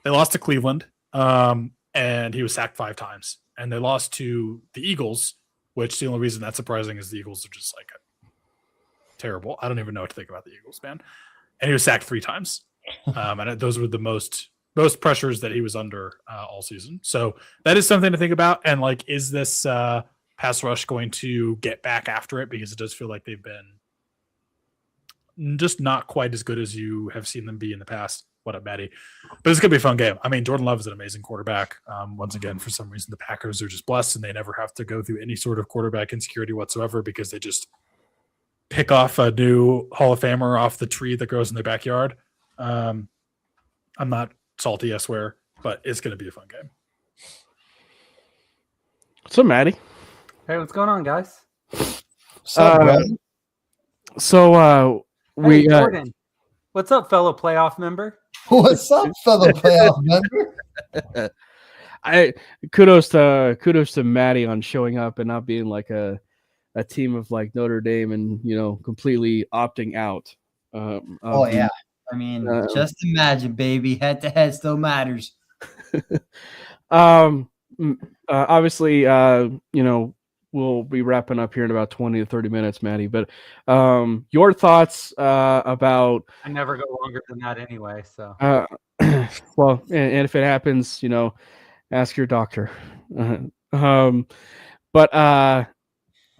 They lost to Cleveland, and he was sacked 5 times, and they lost to the Eagles, which the only reason that's surprising is the Eagles are just terrible. I don't even know what to think about the Eagles, man. And he was sacked 3 times, and those were the most pressures that he was under all season. So that is something to think about. And is this pass rush going to get back after it? Because it does feel like they've been just not quite as good as you have seen them be in the past. What up, Maddie? But it's going to be a fun game. I mean, Jordan Love is an amazing quarterback. Once again, for some reason, the Packers are just blessed and they never have to go through any sort of quarterback insecurity whatsoever because they just pick off a new Hall of Famer off the tree that grows in their backyard. I'm not salty, I swear, but it's going to be a fun game. What's up, Maddie? Hey, what's going on, guys? What's up, bro? So Hey, Jordan. What's up, fellow playoff member? What's up, fellow playoff member? Kudos to Maddie on showing up and not being like a team of Notre Dame and completely opting out. Yeah. I mean, just imagine, baby. Head to head still matters. Obviously, we'll be wrapping up here in about 20 to 30 minutes, Maddie. But your thoughts about? I never go longer than that anyway. So, well, and if it happens, ask your doctor. But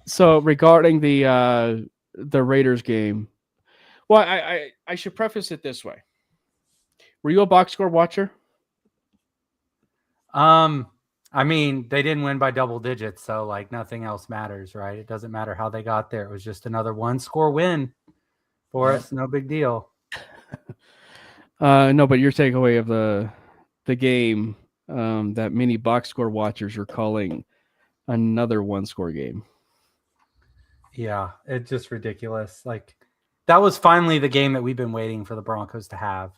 so regarding the Raiders game. Well, I should preface it this way. Were you a box score watcher? I mean, they didn't win by double digits, so nothing else matters, right? It doesn't matter how they got there. It was just another 1-score win for us. No big deal. No, but your takeaway of the game that many box score watchers are calling another 1-score game. Yeah, it's just ridiculous. That was finally the game that we've been waiting for the Broncos to have.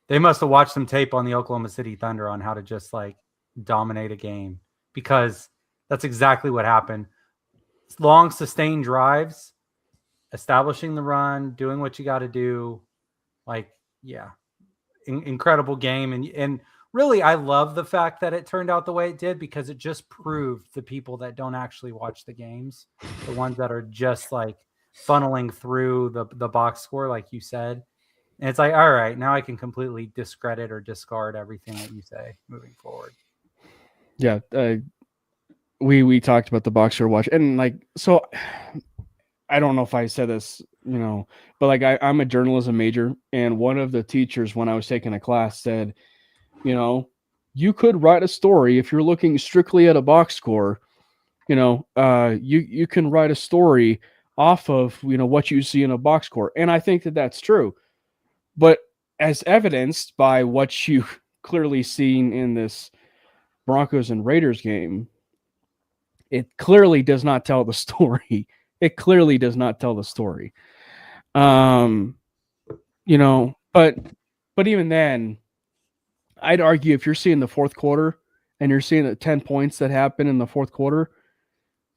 They must have watched some tape on the Oklahoma City Thunder on how to just dominate a game, because that's exactly what happened. Long sustained drives, establishing the run, doing what you got to do. Incredible game. And really, I love the fact that it turned out the way it did, because it just proved the people that don't actually watch the games, the ones that are just funneling through the box score, like you said. And it's all right, now I can completely discredit or discard everything that you say moving forward. Yeah. We talked about the box score watch, and so I don't know if I said this, but I'm a journalism major, and one of the teachers when I was taking a class said, you could write a story if you're looking strictly at a box score, you can write a story off of, what you see in a box score. And I think that that's true, but as evidenced by what you clearly seen in this Broncos and Raiders game, it clearly does not tell the story. It clearly does not tell the story. But even then, I'd argue if you're seeing the fourth quarter and you're seeing the 10 points that happen in the fourth quarter,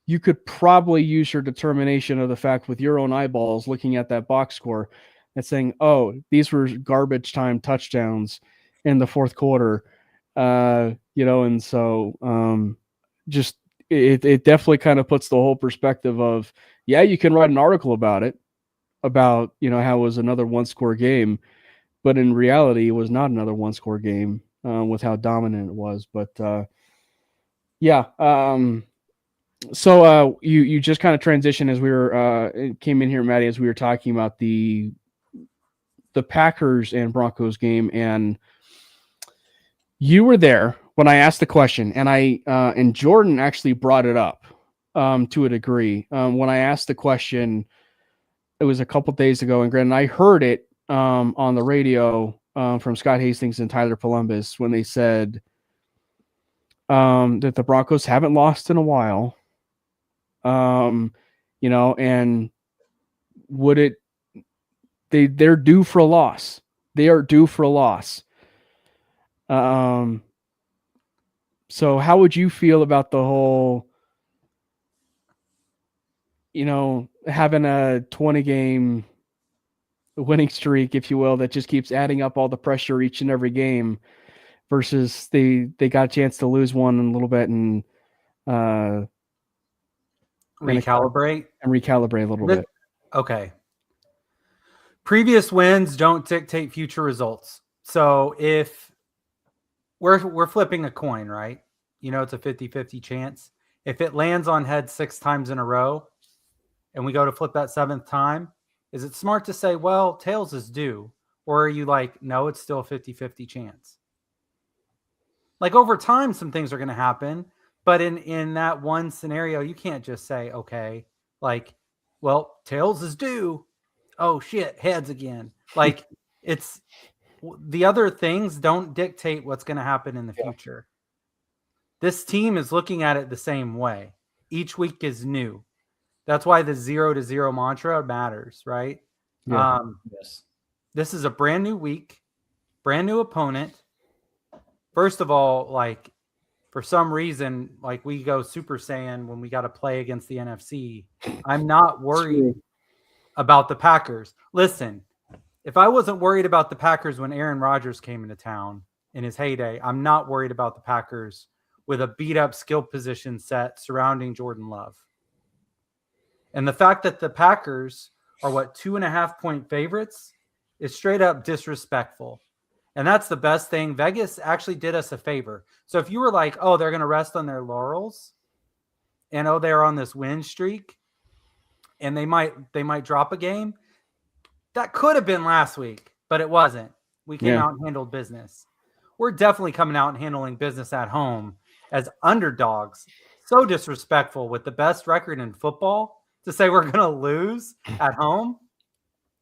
you could probably use your determination of the fact with your own eyeballs looking at that box score and saying, oh, these were garbage time touchdowns in the fourth quarter. And so just it definitely kind of puts the whole perspective of, yeah, you can write an article about it, about, how it was another 1-score game, but in reality, it was not another 1-score game with how dominant it was. But So you just kind of transitioned as we were came in here, Maddie, as we were talking about the Packers and Broncos game, and you were there when I asked the question, and and Jordan actually brought it up to a degree. When I asked the question, it was a couple days ago, and granted, I heard it on the radio from Scott Hastings and Tyler Columbus when they said that the Broncos haven't lost in a while. And would it? They're due for a loss. They are due for a loss. So how would you feel about the whole, having a 20-game winning streak, if you will, that just keeps adding up all the pressure each and every game versus they got a chance to lose one in a little bit and recalibrate a little bit. Okay. Previous wins don't dictate future results. So if we're flipping a coin, right? It's a 50-50 chance. If it lands on head 6 times in a row and we go to flip that 7th time, is it smart to say, well, tails is due? Or are you like, no, it's still a 50-50 chance? Like over time, some things are going to happen. But in that one scenario, you can't just say, okay, like, well, tails is due. Oh, shit, heads again. Like, it's the other things don't dictate what's going to happen in the future. This team is looking at it the same way. Each week is new. That's why the 0-0 mantra matters, right? Yeah. Yes. This is a brand new week, brand new opponent. First of all, like, for some reason, like we go Super Saiyan when we got to play against the NFC. I'm not worried about the Packers. Listen, if I wasn't worried about the Packers when Aaron Rodgers came into town in his heyday, I'm not worried about the Packers with a beat-up skill position set surrounding Jordan Love. And the fact that the Packers are, 2.5-point favorites is straight up disrespectful. And that's the best thing. Vegas actually did us a favor. So if you were like, oh, they're going to rest on their laurels and, oh, they're on this win streak and they might drop a game, that could have been last week, but it wasn't. We came out and handled business. We're definitely coming out and handling business at home as underdogs. So disrespectful with the best record in football to say we're going to lose at home.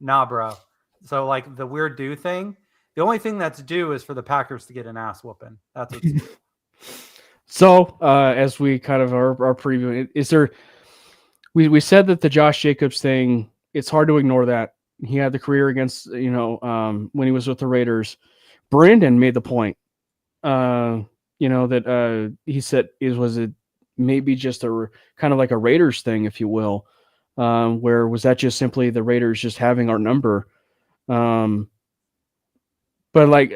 Nah, bro. So like the weird due thing, the only thing that's due is for the Packers to get an ass whooping. That's what's due. So as we kind of are previewing, is there, we said that the Josh Jacobs thing, it's hard to ignore that. He had the career against, when he was with the Raiders. Brandon made the point, that he said was it maybe just a kind of like a Raiders thing, if you will, where was that just simply the Raiders just having our number? But like,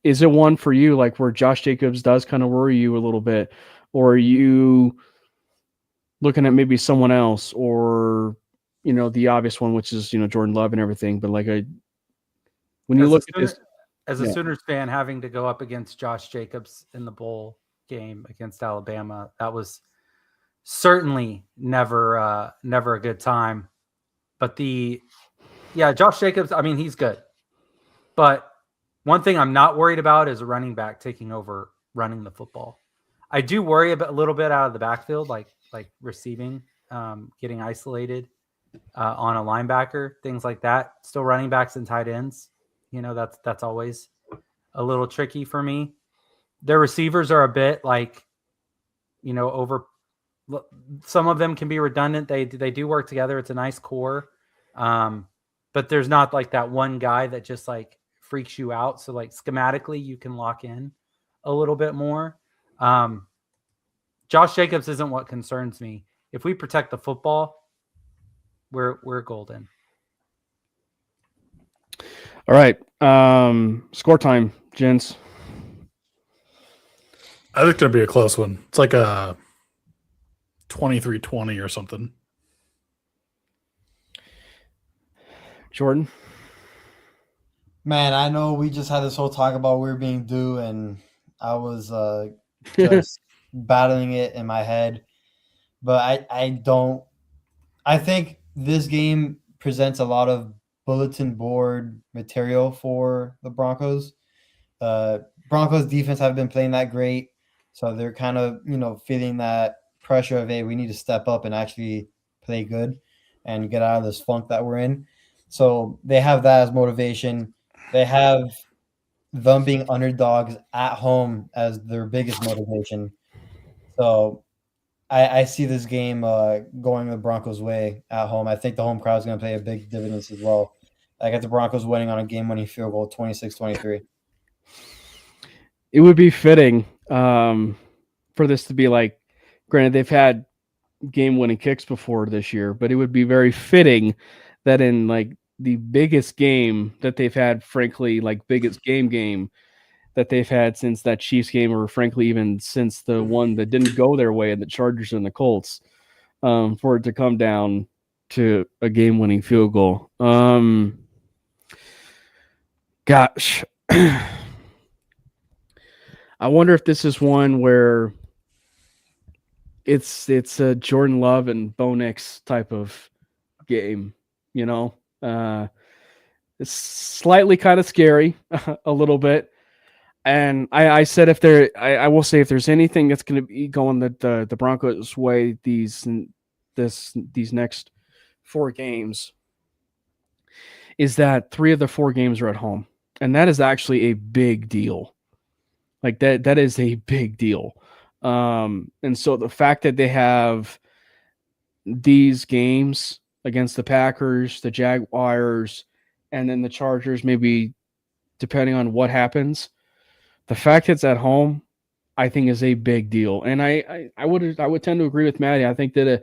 is it one for you, like where Josh Jacobs does kind of worry you a little bit, or are you looking at maybe someone else, or the obvious one, which is Jordan Love and everything? But like, when you look at this, as a Sooners fan, having to go up against Josh Jacobs in the bowl game against Alabama, that was certainly never a good time. But Josh Jacobs, I mean, he's good, but one thing I'm not worried about is a running back taking over running the football. I do worry a little bit out of the backfield, like receiving, getting isolated on a linebacker, things like that. Still running backs and tight ends. That's always a little tricky for me. Their receivers are a bit over. Some of them can be redundant. They do work together. It's a nice core. But there's not like that one guy that just like freaks you out. So like schematically you can lock in a little bit more. Josh Jacobs isn't what concerns me. If we protect the football, we're golden. All right. Score time, gents. I think it's going to be a close one. It's like a 23-20 or something. Jordan? Man, I know we just had this whole talk about we're being due, and I was just battling it in my head. but I think this game presents a lot of bulletin board material for the Broncos. Broncos defense have been playing that great, so they're kind of feeling that pressure of, hey, we need to step up and actually play good and get out of this funk that we're in. So they have that as motivation. They have them being underdogs at home as their biggest motivation. So I see this game going the Broncos' way at home. I think the home crowd is going to play a big dividends as well. I got the Broncos winning on a game-winning field goal, 26-23. It would be fitting for this to be like, granted, they've had game-winning kicks before this year, but it would be very fitting that in like the biggest game that they've had, frankly, like biggest game that they've had since that Chiefs game, or frankly even since the one that didn't go their way in the Chargers and the Colts, for it to come down to a game-winning field goal. Gosh. I wonder if this is one where it's a Jordan Love and Bo Nix type of game, It's slightly kind of scary a little bit. And I said I will say if there's anything that's going to be going the Broncos' way these next 4 games, is that 3 of the 4 games are at home, and that is actually a big deal. Like that is a big deal. And so the fact that they have these games against the Packers, the Jaguars, and then the Chargers, maybe depending on what happens, the fact it's at home, I think, is a big deal. And I would tend to agree with Maddie. I think that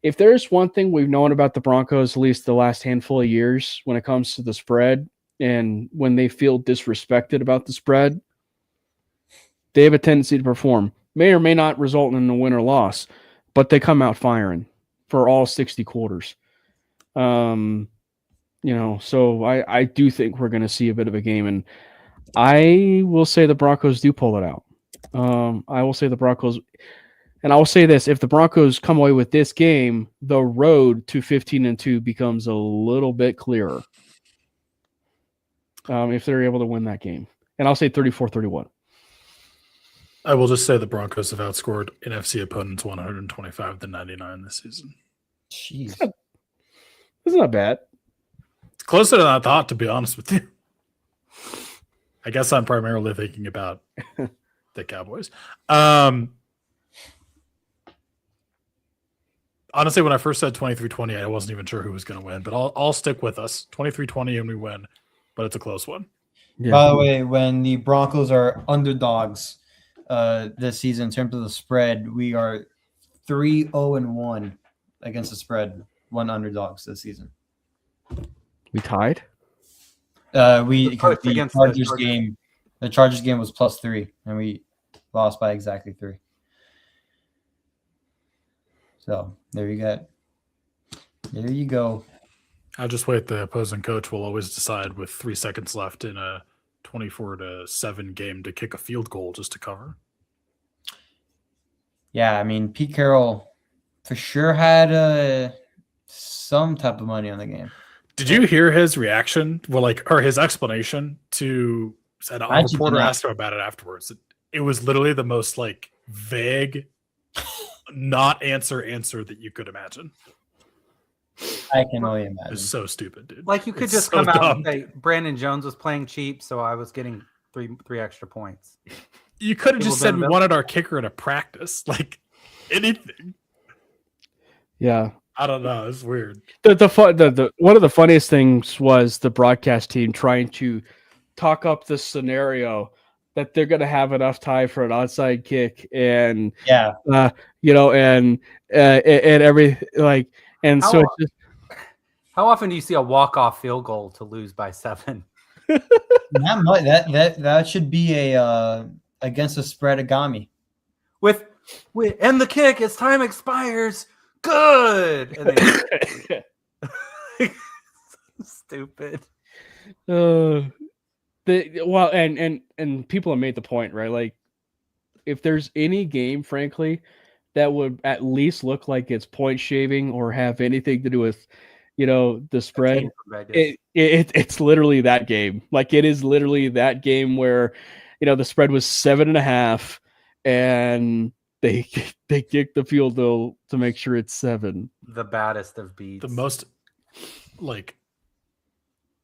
if there's one thing we've known about the Broncos, at least the last handful of years, when it comes to the spread, and when they feel disrespected about the spread, they have a tendency to perform. May or may not result in a win or loss, but they come out firing for all 60 quarters. So I do think we're going to see a bit of a game, and I will say the Broncos do pull it out. I will say the Broncos, and I will say this: if the Broncos come away with this game, the road to 15-2 becomes a little bit clearer. If they're able to win that game, and I'll say 34-31. I will just say the Broncos have outscored NFC opponents 125-99 this season. Jeez. That's not bad. It's closer than I thought, to be honest with you. I guess I'm primarily thinking about the Cowboys. Honestly, when I first said 23-20, I wasn't even sure who was going to win, but I'll stick with us. 23-20 and we win, but it's a close one. Yeah. By the way, when the Broncos are underdogs this season in terms of the spread, we are 3-0-1 against the spread, 1 underdogs this season. We tied? The against Chargers the game. The Chargers game was +3, and we lost by exactly 3. So there you go. There you go. I'll just wait. The opposing coach will always decide with 3 seconds left in a 24-7 game to kick a field goal just to cover. Yeah, I mean, Pete Carroll for sure had some type of money on the game. Did you hear his reaction? Well, or his explanation to said a reporter asked him about it afterwards. It was literally the most vague, not answer that you could imagine. I can only imagine. It's so stupid, dude. You could It's just so come out dumb. and say Brandon Jones was playing cheap, so I was getting three extra points. You could have People just said don't we know. wanted our kicker to practice, anything. Yeah. I don't know. It's weird. The one of the funniest things was the broadcast team trying to talk up the scenario that they're going to have enough time for an onside kick, and Yeah. and every and so it's just How often do you see a walk-off field goal to lose by 7? That should be a against the spread agami. With and the kick, as time expires. Good. And stupid. and people have made the point, right? If there's any game, frankly, that would at least look like it's point shaving or have anything to do with, the spread. It's literally that game. Like, it is literally that game where, the spread was 7.5, and they kicked the field goal to make sure it's 7. The baddest of beats. The most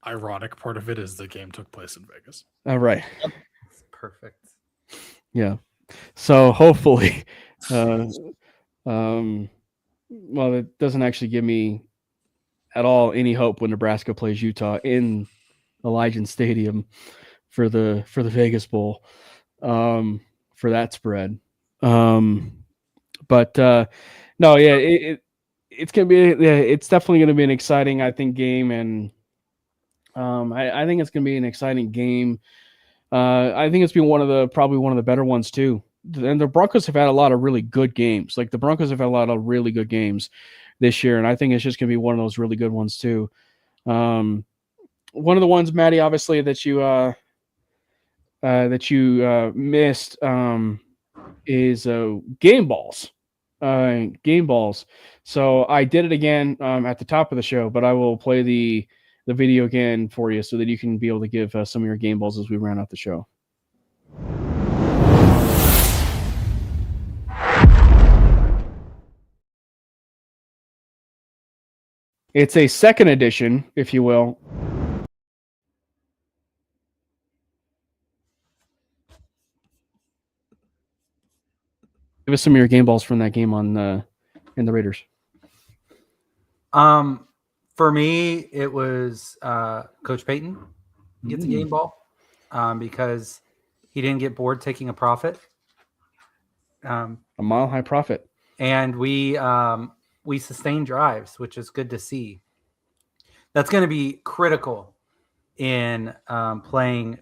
ironic part of it is the game took place in Vegas. All right. It's perfect. Yeah. So hopefully, well, it doesn't actually give me at all any hope when Nebraska plays Utah in Allegiant Stadium for the Vegas Bowl, for that spread. But no, yeah, it's gonna be, it's definitely gonna be an exciting, I think, game, and I think it's gonna be an exciting game. I think it's been probably one of the better ones too. And the Broncos have had a lot of really good games. Like, the Broncos have had a lot of really good games this year, and I think it's just going to be one of those really good ones too. One of the ones, Maddie, obviously that you missed is game balls. Game balls. So I did it again at the top of the show, but I will play the video again for you so that you can be able to give some of your game balls as we round out the show. It's a second edition, if you will. Give us some of your game balls from that game in the Raiders. For me, it was Coach Payton gets a game ball because he didn't get bored taking a profit. A mile high profit. And we sustain drives, which is good to see. That's going to be critical in playing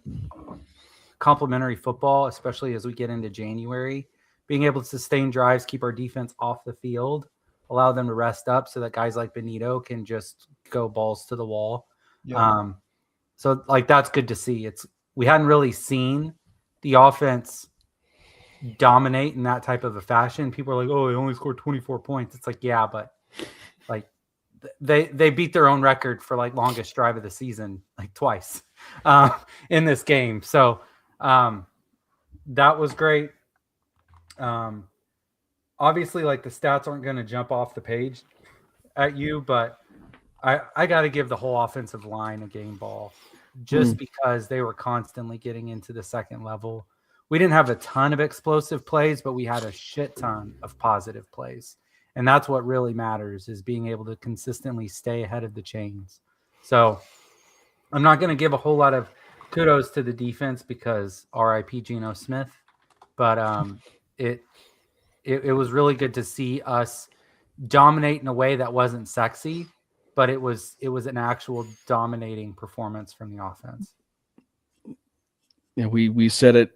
complementary football, especially as we get into January. Being able to sustain drives, keep our defense off the field, allow them to rest up so that guys like Benito can just go balls to the wall. Yeah. So that's good to see. We hadn't really seen the offense dominate in that type of a fashion. People are like, oh, they only scored 24 points. It's like, yeah, but they beat their own record for longest drive of the season twice in this game. So that was great. Obviously, the stats aren't going to jump off the page at you, but I got to give the whole offensive line a game ball just because they were constantly getting into the second level. We didn't have a ton of explosive plays, but we had a shit ton of positive plays. And that's what really matters, is being able to consistently stay ahead of the chains. So I'm not going to give a whole lot of kudos to the defense because RIP Geno Smith, but it was really good to see us dominate in a way that wasn't sexy, but it was an actual dominating performance from the offense. Yeah, we said it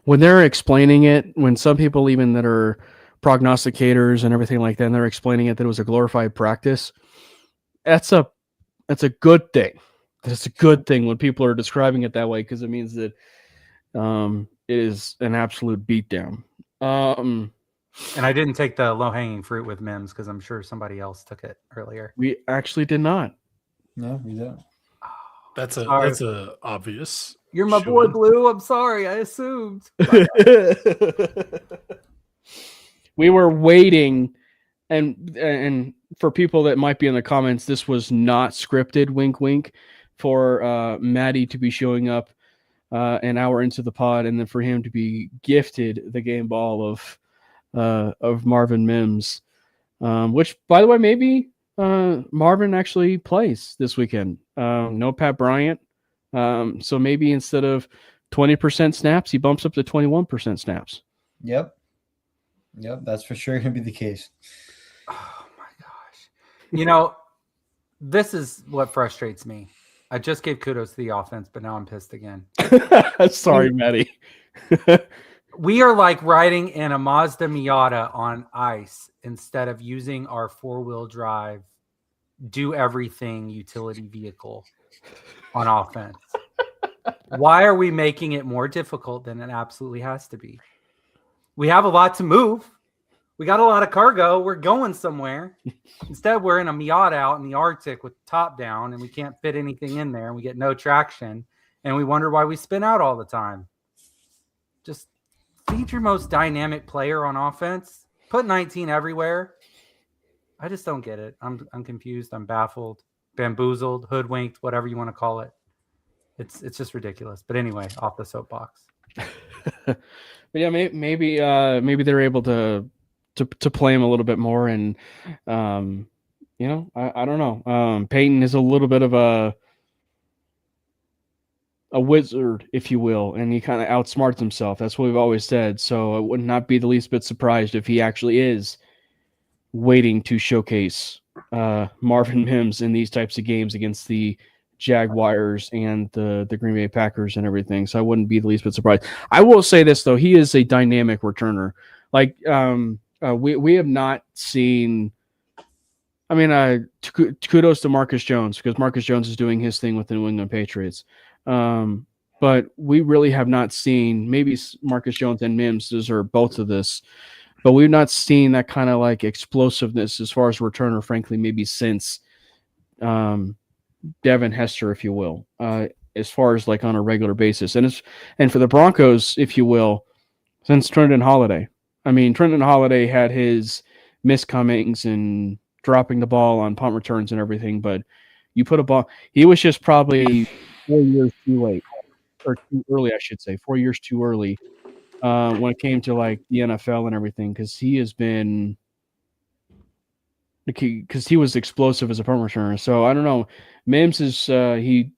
when they're explaining it, when some people even that are prognosticators and everything like that, and they're explaining it that it was a glorified practice. That's a good thing. That's a good thing when people are describing it that way, because it means that it is an absolute beatdown. And I didn't take the low-hanging fruit with Mims because I'm sure somebody else took it earlier. We actually did not. No, we didn't. That's a obvious. You're my boy, Blue. I'm sorry. I assumed. We were waiting, and for people that might be in the comments, this was not scripted. Wink, wink. For Maddie to be showing up an hour into the pod, and then for him to be gifted the game ball of Marvin Mims, which, by the way, maybe Marvin actually plays this weekend. No Pat Bryant, so maybe instead of 20% snaps, he bumps up to 21% snaps. Yep, that's for sure going to be the case. Oh my gosh! This is what frustrates me. I just gave kudos to the offense, but now I'm pissed again. Sorry, Maddie. We are like riding in a Mazda Miata on ice instead of using our four-wheel drive, do everything utility vehicle on offense. Why are we making it more difficult than it absolutely has to be? We have a lot to move. We got a lot of cargo. We're going somewhere. Instead, we're in a Miata out in the Arctic with top down, and we can't fit anything in there, and we get no traction, and we wonder why we spin out all the time. Just feed your most dynamic player on offense. Put 19 everywhere. I just don't get it. I'm confused. I'm baffled, bamboozled, hoodwinked, whatever you want to call it. It's just ridiculous. But anyway, off the soapbox. But yeah, maybe they're able to play him a little bit more, and you know, I don't know. Peyton is a little bit of a wizard, if you will, and he kind of outsmarts himself. That's what we've always said. So I would not be the least bit surprised if he actually is waiting to showcase Marvin Mims in these types of games against the Jaguars and the Green Bay Packers and everything. So I wouldn't be the least bit surprised. I will say this though, he is a dynamic returner. Like we have not seen. I mean, kudos to Marcus Jones, because Marcus Jones is doing his thing with the New England Patriots. But we really have not seen, maybe Marcus Jones and Mims deserve both of this, but we've not seen that kind of like explosiveness as far as returner, frankly, maybe since Devin Hester, if you will, as far as like on a regular basis. And for the Broncos, if you will, since Trenton Holiday. I mean, Trenton Holiday had his miscomings and dropping the ball on punt returns and everything, but you put a ball, he was just probably 4 years too late, or too early, I should say, 4 years too early when it came to like the NFL and everything, because he has been, because he was explosive as a punt returner. So I don't know, Mims is he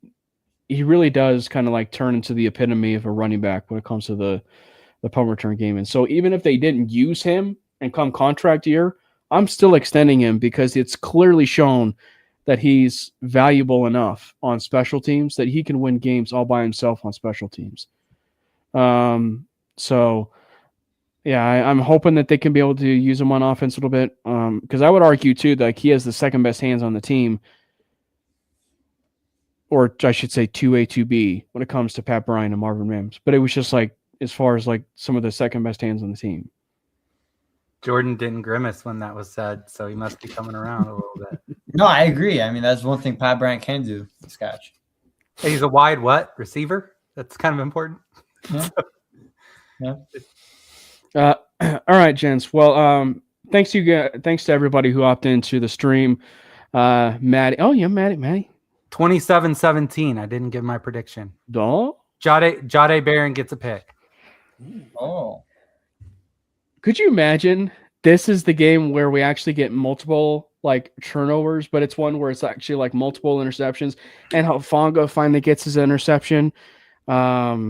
really does kind of like turn into the epitome of a running back when it comes to the punt return game. And so even if they didn't use him and come contract year, I'm still extending him because it's clearly shown that he's valuable enough on special teams that he can win games all by himself on special teams. So yeah, I'm hoping that they can be able to use him on offense a little bit. Because I would argue too that like, he has the second best hands on the team, or I should say 2A, 2B when it comes to Pat Bryant and Marvin Mims. But it was just like, as far as like some of the second best hands on the team. Jordan didn't grimace when that was said, so he must be coming around a little bit. No, I agree. I mean, that's one thing Pat Bryant can do, Scotch. Hey, he's a wide what? Receiver? That's kind of important. Yeah. All right, gents. Well, thanks to everybody who opted into the stream. Maddie. Oh, yeah, Maddie. 27-17. I didn't give my prediction. Doll? Jade Barron gets a pick. Oh. Could you imagine? This is the game where we actually get multiple like turnovers, but it's one where it's actually like multiple interceptions, and Hufanga finally gets his interception.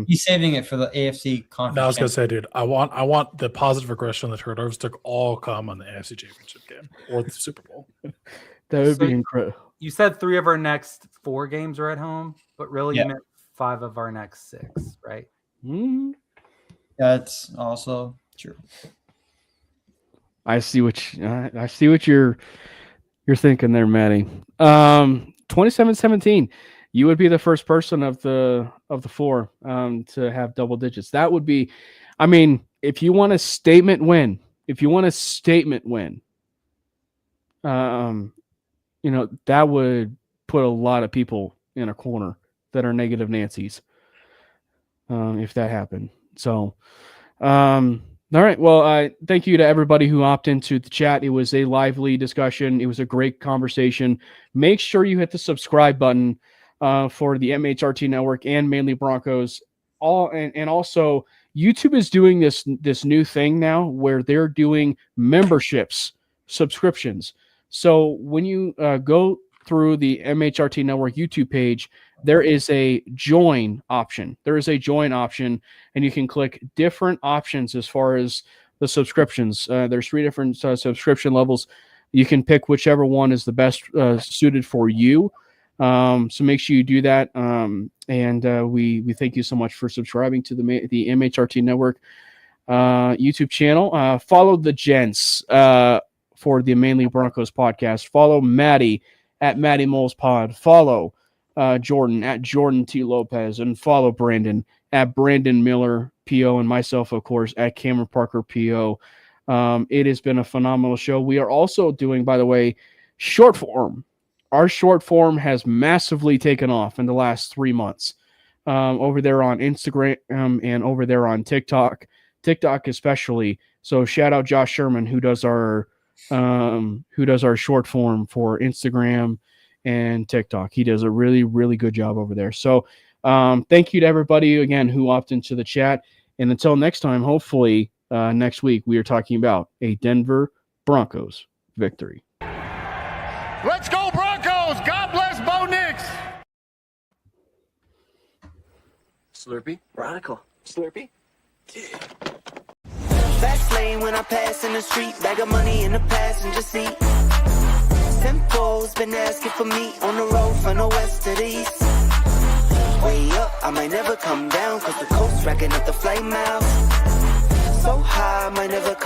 He's saving it for the AFC conference. No, I was gonna say, dude, I want the positive regression on the turnovers to all come on the AFC Championship game or the Super Bowl. That would be incredible. You said 3 of our next 4 games are at home, but really Yeah. you meant 5 of our next 6, right? Mm-hmm. That's also true. I see what you're thinking there, Maddie. 27-17. You would be the first person of the 4 to have double digits. That would be, I mean, if you want a statement win, you know, that would put a lot of people in a corner that are negative Nancy's if that happened. So, all right. Well, thank you to everybody who opted into the chat. It was a lively discussion. It was a great conversation. Make sure you hit the subscribe button for the MHRT Network and Mainly Broncos. And also, YouTube is doing this new thing now where they're doing memberships, subscriptions. So when you go through the MHRT Network YouTube page, there is a join option. And you can click different options as far as the subscriptions. There's 3 different subscription levels. You can pick whichever one is the best suited for you. So make sure you do that. And we thank you so much for subscribing to the MHRT Network YouTube channel. Follow the gents for the Mainly Broncos podcast. Follow Maddie at Maddie Moles Pod. Follow Jordan at Jordan T. Lopez, and follow Brandon at Brandon Miller PO, and myself, of course, at Cameron Parker PO. It has been a phenomenal show. We are also doing, by the way, short form. Our short form has massively taken off in the last 3 months. Over there on Instagram and over there on TikTok especially. So shout out Josh Sherman who does our short form for Instagram and TikTok. He does a really, really good job over there. So thank you to everybody again who opted into the chat. And until next time, hopefully next week we are talking about a Denver Broncos victory. Let's go Broncos! God bless Bo Nix! Slurpee? Radical. Slurpee? Fast lane when I pass in the street, bag of money in the passenger seat. Tempo's been asking for me on the road from the west to the east. Way up, I might never come down, cause the coast racking up the flight miles. So high, I might never come